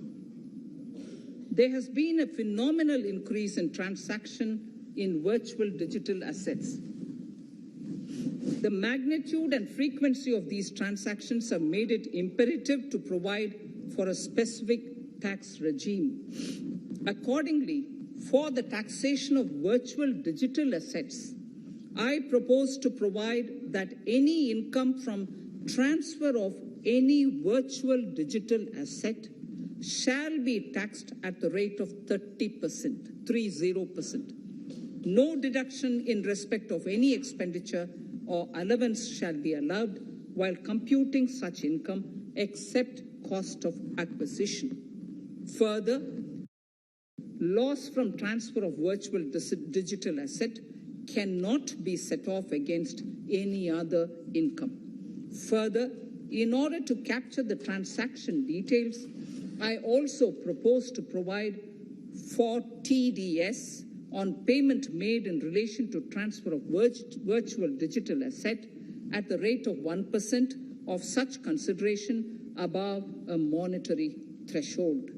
There has been a phenomenal increase in transaction in virtual digital assets. The magnitude and frequency of these transactions have made it imperative to provide for a specific tax regime. Accordingly, for the taxation of virtual digital assets, I propose to provide that any income from transfer of any virtual digital asset shall be taxed at the rate of 30%, 30%. No deduction in respect of any expenditure or allowance shall be allowed while computing such income except cost of acquisition. Further, loss from transfer of virtual digital asset cannot be set off against any other income. Further, in order to capture the transaction details, I also propose to provide for TDS on payment made in relation to transfer of virtual digital asset at the rate of 1% of such consideration above a monetary threshold.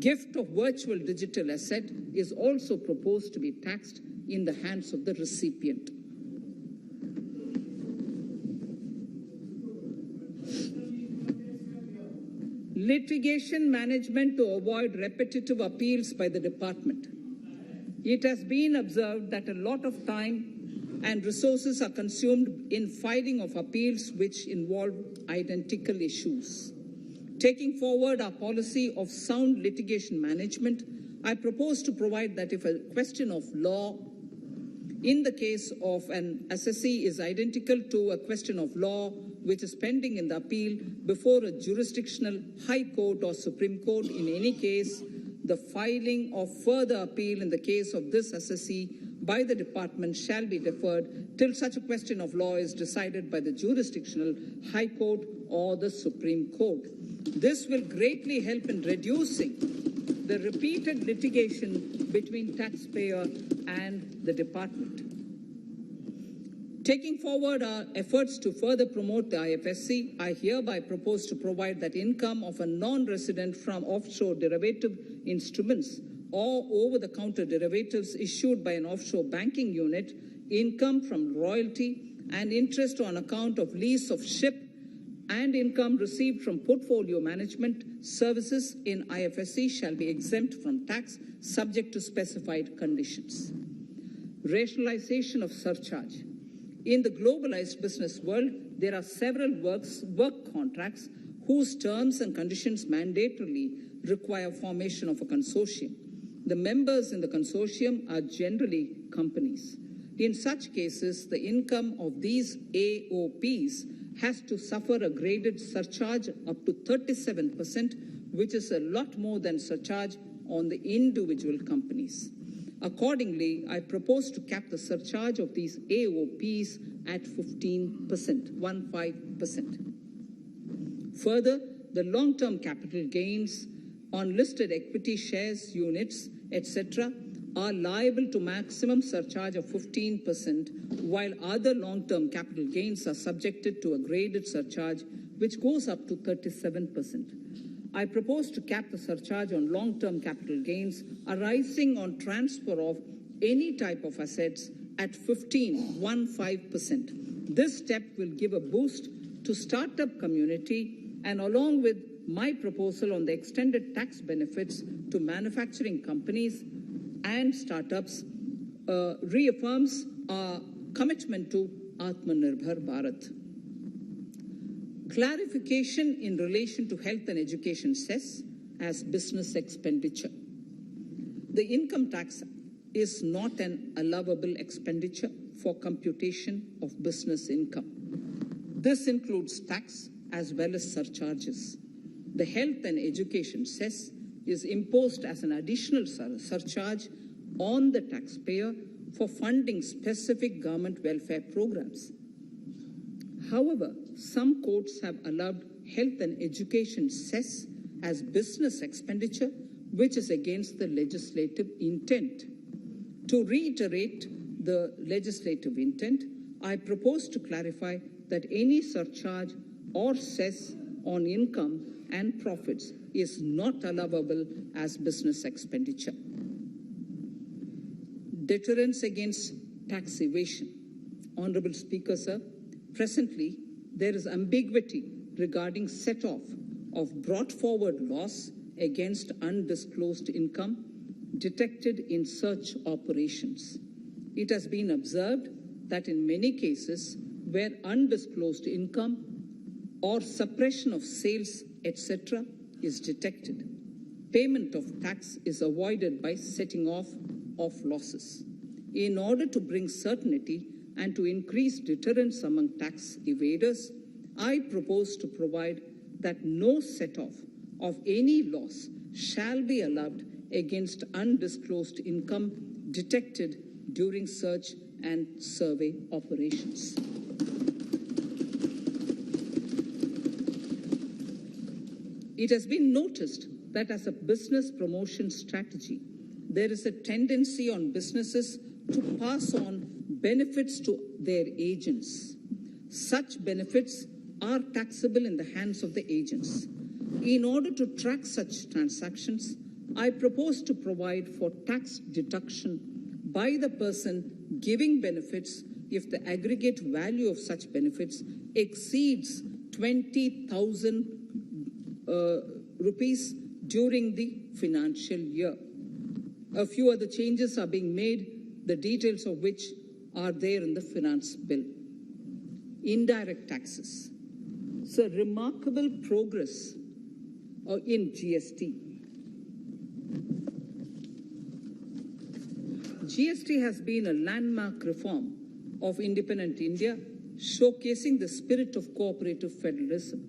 Gift of virtual digital asset is also proposed to be taxed in the hands of the recipient. Litigation management to avoid repetitive appeals by the department. It has been observed that a lot of time and resources are consumed in filing of appeals which involve identical issues. Taking forward our policy of sound litigation management, I propose to provide that if a question of law in the case of an assessee is identical to a question of law which is pending in the appeal before a jurisdictional high court or Supreme Court. In any case, the filing of further appeal in the case of this assessee by the department shall be deferred till such a question of law is decided by the jurisdictional high court or the Supreme Court. This will greatly help in reducing the repeated litigation between taxpayer and the department. Taking forward our efforts to further promote the IFSC, I hereby propose to provide that income of a non-resident from offshore derivative instruments or over-the-counter derivatives issued by an offshore banking unit, income from royalty and interest on account of lease of ship, and income received from portfolio management services in IFSC shall be exempt from tax subject to specified conditions. Rationalization of surcharge. In the globalized business world, there are several work contracts whose terms and conditions mandatorily require formation of a consortium. The members in the consortium are generally companies. In such cases, the income of these AOPs has to suffer a graded surcharge up to 37%, which is a lot more than surcharge on the individual companies. Accordingly, I propose to cap the surcharge of these AOPs at 15%, 15%. Further, the long-term capital gains on listed equity shares, units, etc., are liable to maximum surcharge of 15%, while other long-term capital gains are subjected to a graded surcharge which goes up to 37%. I propose to cap the surcharge on long-term capital gains arising on transfer of any type of assets at 15%. This step will give a boost to startup community, and along with my proposal on the extended tax benefits to manufacturing companies and startups, reaffirms our commitment to Atmanirbhar Bharat. Clarification in relation to health and education cess as business expenditure. The income tax is not an allowable expenditure for computation of business income. This includes tax as well as surcharges. The health and education cess is imposed as an additional surcharge on the taxpayer for funding specific government welfare programs. However, some courts have allowed health and education cess as business expenditure, which is against the legislative intent. To reiterate the legislative intent, I propose to clarify that any surcharge or cess on income and profits is not allowable as business expenditure. Deterrence against tax evasion. Honorable Speaker, sir, presently there is ambiguity regarding set-off of brought forward loss against undisclosed income detected in such operations. It has been observed that in many cases where undisclosed income or suppression of sales, etc., is detected, payment of tax is avoided by setting off of losses. In order to bring certainty and to increase deterrence among tax evaders, I propose to provide that no set-off of any loss shall be allowed against undisclosed income detected during search and survey operations. It has been noticed that as a business promotion strategy, there is a tendency on businesses to pass on benefits to their agents. Such benefits are taxable in the hands of the agents. In order to track such transactions, I propose to provide for tax deduction by the person giving benefits if the aggregate value of such benefits exceeds 20,000 rupees during the financial year. A few other changes are being made, the details of which are there in the finance bill. Indirect taxes. So remarkable progress in GST. GST has been a landmark reform of independent India, showcasing the spirit of cooperative federalism.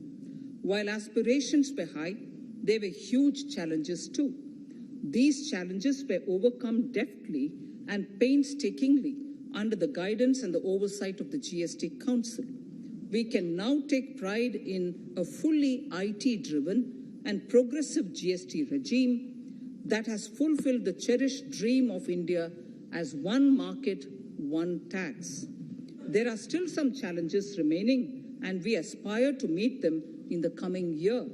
While aspirations were high, there were huge challenges too. These challenges were overcome deftly and painstakingly under the guidance and the oversight of the GST Council. We can now take pride in a fully IT-driven and progressive GST regime that has fulfilled the cherished dream of India as one market, one tax. There are still some challenges remaining, and we aspire to meet them in the coming year.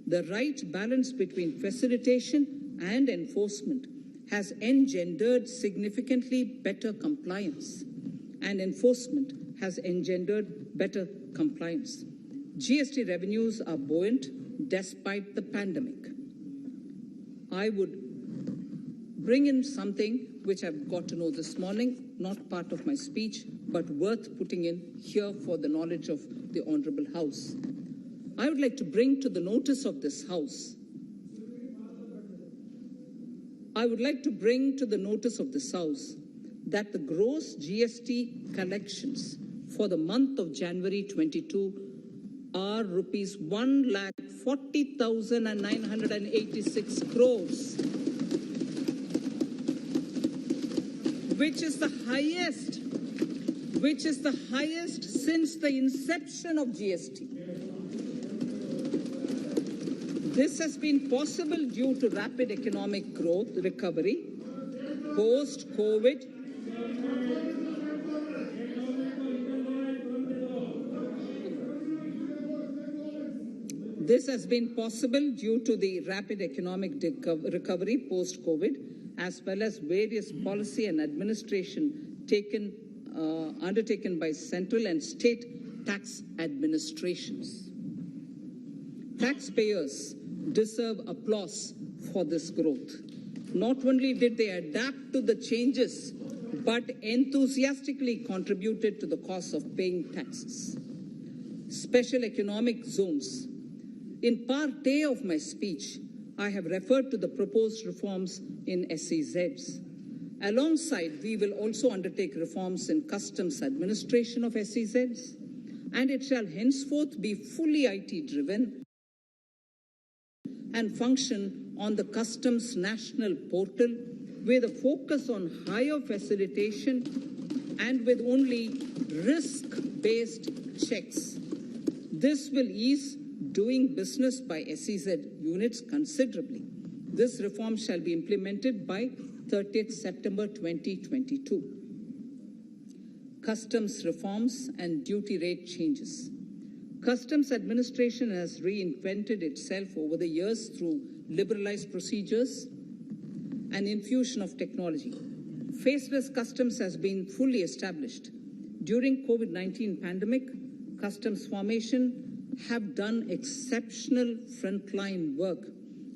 The right balance between facilitation and enforcement has engendered significantly better compliance, and enforcement has engendered better compliance. GST revenues are buoyant despite the pandemic. I would bring in something which I've got to know this morning, not part of my speech, but worth putting in here for the knowledge of the Honorable House. I would like to bring to the notice of this House that the gross GST collections for the month of January 22 are rupees 1,40,986 crores, which is the highest since the inception of GST. This has been possible due to rapid economic growth, recovery, post-COVID. This has been possible due to the rapid economic recovery post-COVID, as well as various policy and administration undertaken by central and state tax administrations. Taxpayers deserve applause for this growth. Not only did they adapt to the changes, but enthusiastically contributed to the cost of paying taxes. Special economic zones. In part A of my speech, I have referred to the proposed reforms in SEZs. Alongside, we will also undertake reforms in customs administration of SEZs, and it shall henceforth be fully IT-driven and function on the customs national portal with a focus on higher facilitation and with only risk-based checks. This will ease doing business by SEZ units considerably. This reform shall be implemented by 30th September 2022. Customs reforms and duty rate changes. Customs administration has reinvented itself over the years through liberalized procedures and infusion of technology. Faceless customs has been fully established. During COVID-19 pandemic, customs formation have done exceptional frontline work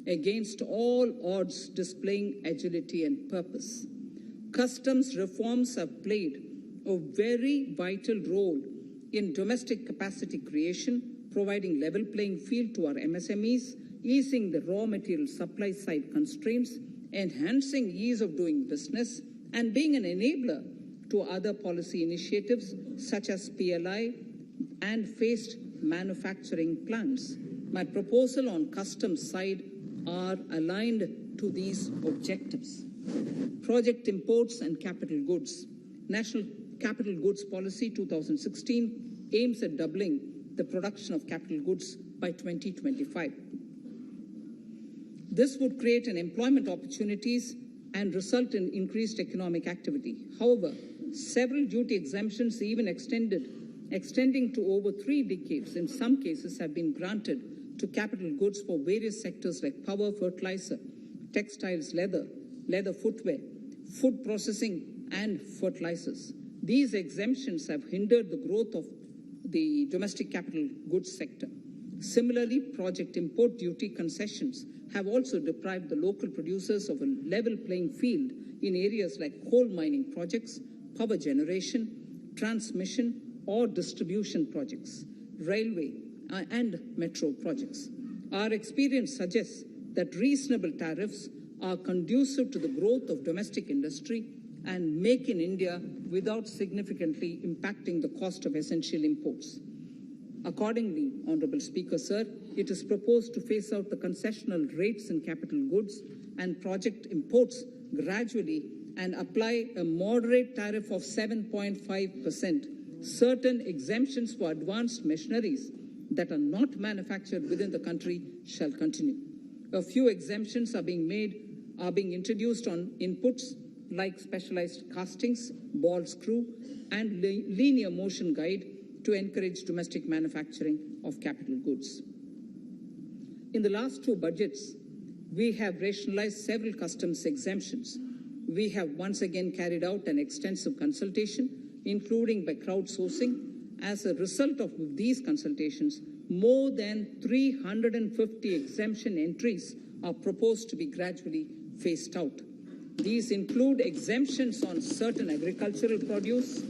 against all odds, displaying agility and purpose. Customs reforms have played a very vital role in domestic capacity creation, providing level playing field to our MSMEs, easing the raw material supply side constraints, enhancing ease of doing business, and being an enabler to other policy initiatives such as PLI and phased manufacturing plans. My proposal on customs side are aligned to these objectives. Project imports and capital goods. National Capital Goods Policy 2016 aims at doubling the production of capital goods by 2025. This would create an employment opportunities and result in increased economic activity. However, several duty exemptions, even extending to over 3 decades, in some cases have been granted to capital goods for various sectors like power, fertilizer, textiles, leather footwear, food processing, and fertilizers. These exemptions have hindered the growth of the domestic capital goods sector. Similarly, project import duty concessions have also deprived the local producers of a level playing field in areas like coal mining projects, power generation, transmission, or distribution projects, railway and metro projects. Our experience suggests that reasonable tariffs are conducive to the growth of domestic industry and make in India without significantly impacting the cost of essential imports. Accordingly, Honourable Speaker, sir, it is proposed to phase out the concessional rates in capital goods and project imports gradually and apply a moderate tariff of 7.5%. Certain exemptions for advanced machineries that are not manufactured within the country shall continue. A few exemptions are being introduced on inputs like specialized castings, ball screw, and linear motion guide to encourage domestic manufacturing of capital goods. In the last two budgets, we have rationalized several customs exemptions. We have once again carried out an extensive consultation, including by crowdsourcing. As a result of these consultations, more than 350 exemption entries are proposed to be gradually phased out. These include exemptions on certain agricultural produce,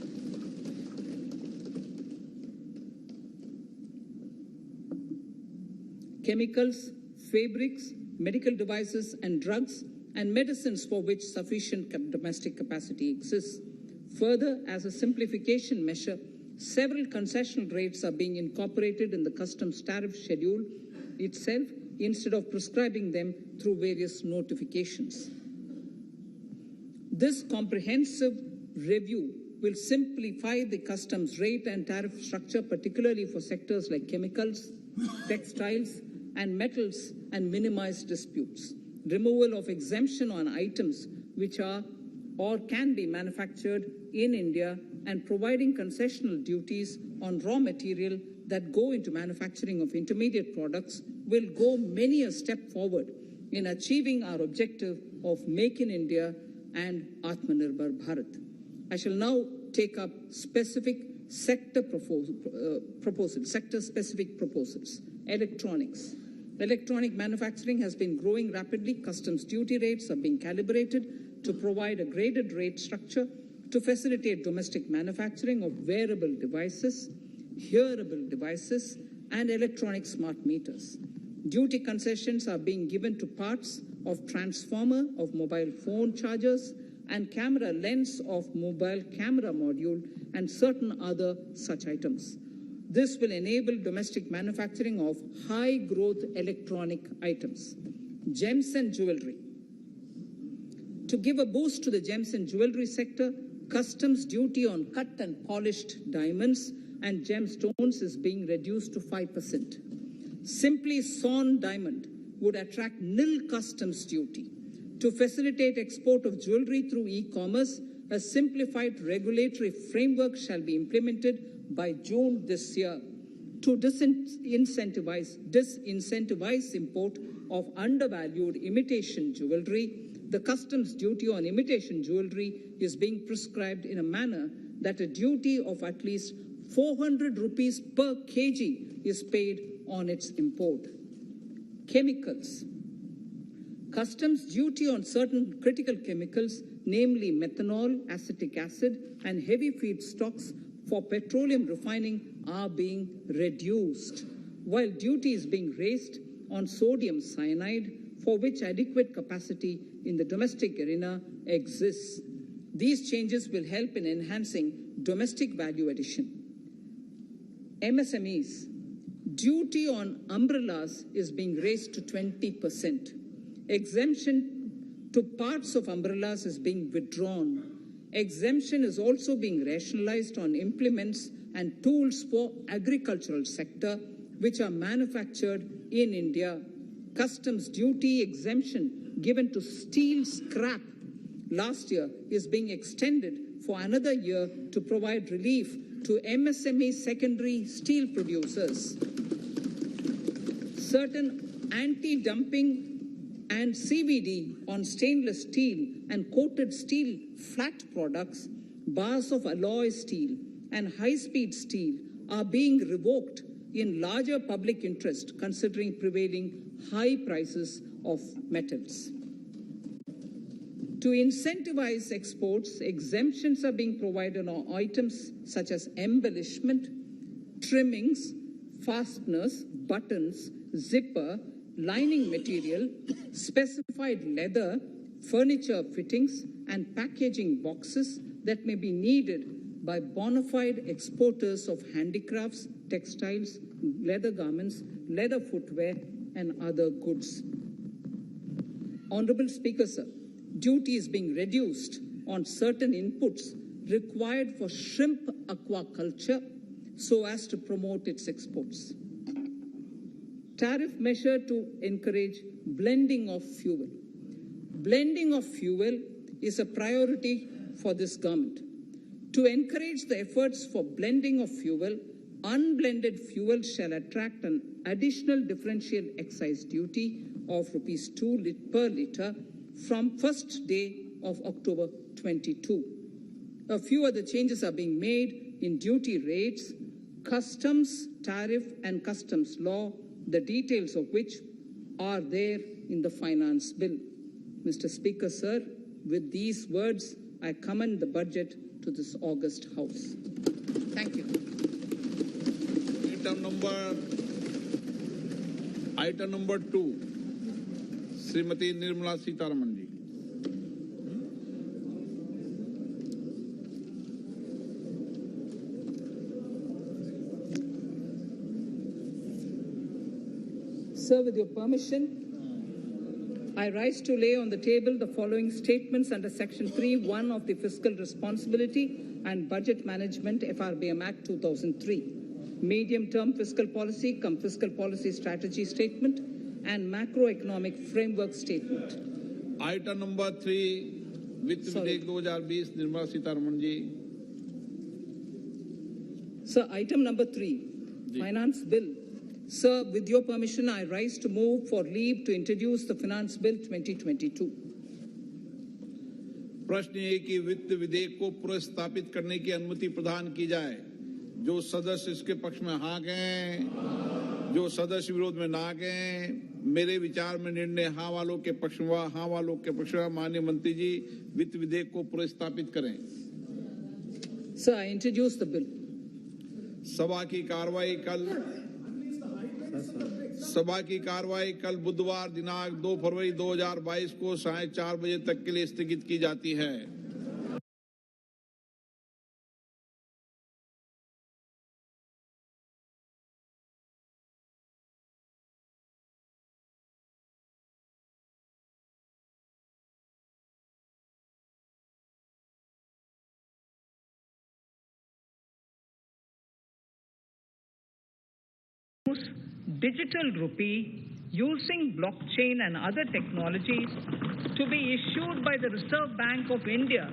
chemicals, fabrics, medical devices and drugs, and medicines for which sufficient domestic capacity exists. Further, as a simplification measure, several concessional rates are being incorporated in the customs tariff schedule itself instead of prescribing them through various notifications. This comprehensive review will simplify the customs rate and tariff structure, particularly for sectors like chemicals, textiles, and metals, and minimize disputes. Removal of exemption on items which are or can be manufactured in India and providing concessional duties on raw material that go into manufacturing of intermediate products will go many a step forward in achieving our objective of Make in India and Atmanirbhar Bharat. I shall now take up specific sector-specific proposals. Electronics. Electronic manufacturing has been growing rapidly. Customs duty rates are being calibrated to provide a graded rate structure to facilitate domestic manufacturing of wearable devices, hearable devices, and electronic smart meters. Duty concessions are being given to parts of transformer of mobile phone chargers and camera lens of mobile camera module and certain other such items. This will enable domestic manufacturing of high-growth electronic items. Gems and jewelry. To give a boost to the gems and jewelry sector, customs duty on cut and polished diamonds and gemstones is being reduced to 5%. Simply sawn diamond would attract nil customs duty. To facilitate export of jewelry through e-commerce, a simplified regulatory framework shall be implemented by June this year to disincentivize import of undervalued imitation jewelry. The customs duty on imitation jewelry is being prescribed in a manner that a duty of at least 400 rupees per kg is paid on its import. Chemicals. Customs duty on certain critical chemicals, namely methanol, acetic acid, and heavy feedstocks for petroleum refining are being reduced, while duty is being raised on sodium cyanide, for which adequate capacity in the domestic arena exists. These changes will help in enhancing domestic value addition. MSMEs. Duty on umbrellas is being raised to 20%. Exemption to parts of umbrellas is being withdrawn. Exemption is also being rationalized on implements and tools for agricultural sector which are manufactured in India. Customs duty exemption given to steel scrap last year is being extended for another year to provide relief to MSME secondary steel producers. Certain anti-dumping and CVD on stainless steel and coated steel flat products, bars of alloy steel and high-speed steel are being revoked in larger public interest considering prevailing high prices of metals. To incentivize exports, exemptions are being provided on items such as embellishment, trimmings, fasteners, buttons, zipper, lining material, specified leather, furniture fittings, and packaging boxes that may be needed by bona fide exporters of handicrafts, textiles, leather garments, leather footwear, and other goods. Honorable Speaker, sir, duty is being reduced on certain inputs required for shrimp aquaculture so as to promote its exports. Tariff measure to encourage blending of fuel. Blending of fuel is a priority for this government. To encourage the efforts for blending of fuel, unblended fuel shall attract an additional differential excise duty of rupees 2 per litre from first day of October 22. A few other changes are being made in duty rates, customs, tariff and customs law, the details of which are there in the finance bill. Mr. Speaker, sir, with these words, I commend the budget to this august House. Thank you. Item number 2, Srimati Nirmala Sitharaman ji. Sir, with your permission, I rise to lay on the table the following statements under Section 3(1) of the Fiscal Responsibility and Budget Management FRBM Act 2003. Medium-term fiscal policy cum fiscal policy strategy statement and macroeconomic framework statement. Item number 3, Vitt Videk 2020, Nirmala Sitharaman ji. Sir, item number 3, Finance Bill. Sir, with your permission, I rise to move for leave to introduce the Finance Bill 2022. प्रश्न ये कि वित्त विधेयक को पुनर्स्थापित करने की अनुमति प्रदान की जाए। जो सदस्य इसके पक्ष में हाँ कहें, जो सदस्य विरोध में ना कहें। मेरे विचार में निर्णय हाँ वालों के पक्ष में, हाँ वालों के पक्ष में। माननीय मंत्री जी, वित्त विधेयक को पुनर्स्थापित करें। Sir, I introduce the bill. सभा की कार्रवाई कल बुधवार दिनांक 2 फरवरी 2022 को 4:30 बजे तक के लिए स्थगित की जाती है। Digital rupee using blockchain and other technologies to be issued by the Reserve Bank of India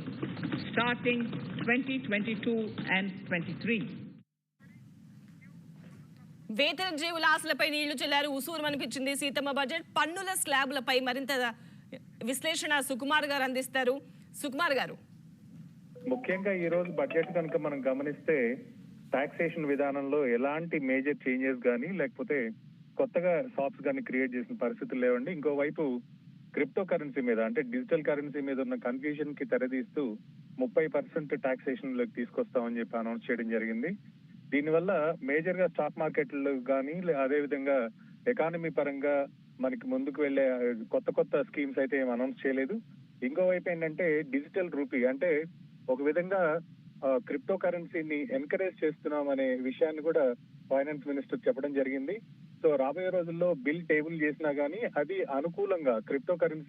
starting 2022 and 23. వేతన జీవుల ఆశలపై నీళ్లు చెల్లారు ఉసూరు అనిపించింది సీతమ్మ బడ్జెట్. పన్నుల స్లాబులపై మరింత విశ్లేషణ సుకుమార్ గారు అందిస్తారు. సుకుమార్ గారు, ముఖ్యంగా ఈ రోజు బడ్జెట్ కనుక మనం గమనిస్తే టాక్సేషన్ విధానంలో ఎలాంటి మేజర్ చేంజెస్ కానీ లేకపోతే కొత్తగా షాప్స్ కానీ క్రియేట్ చేసిన పరిస్థితులు లేవండి. ఇంకోవైపు క్రిప్టో కరెన్సీ మీద అంటే డిజిటల్ కరెన్సీ మీద ఉన్న కన్ఫ్యూజన్ కి తెరదీస్తూ 30% టాక్సేషన్ లోకి తీసుకొస్తామని చెప్పి అనౌన్స్ చేయడం జరిగింది. దీనివల్ల మేజర్ గా స్టాక్ మార్కెట్లు కానీ అదే విధంగా ఎకానమీ పరంగా మనకి ముందుకు వెళ్లే కొత్త స్కీమ్స్ అయితే ఏం అనౌన్స్ చేయలేదు. ఇంకోవైపు ఏంటంటే డిజిటల్ రూపీ అంటే ఒక విధంగా క్రిప్టో కరెన్సీని ఎంకరేజ్ చేస్తున్నాం అనే విషయాన్ని కూడా ఫైనాన్స్ మినిస్టర్ చెప్పడం జరిగింది. సో రాబోయే రోజుల్లో బిల్ టేబుల్ చేసినా గానీ అది అనుకూలంగా క్రిప్టో కరెన్సీ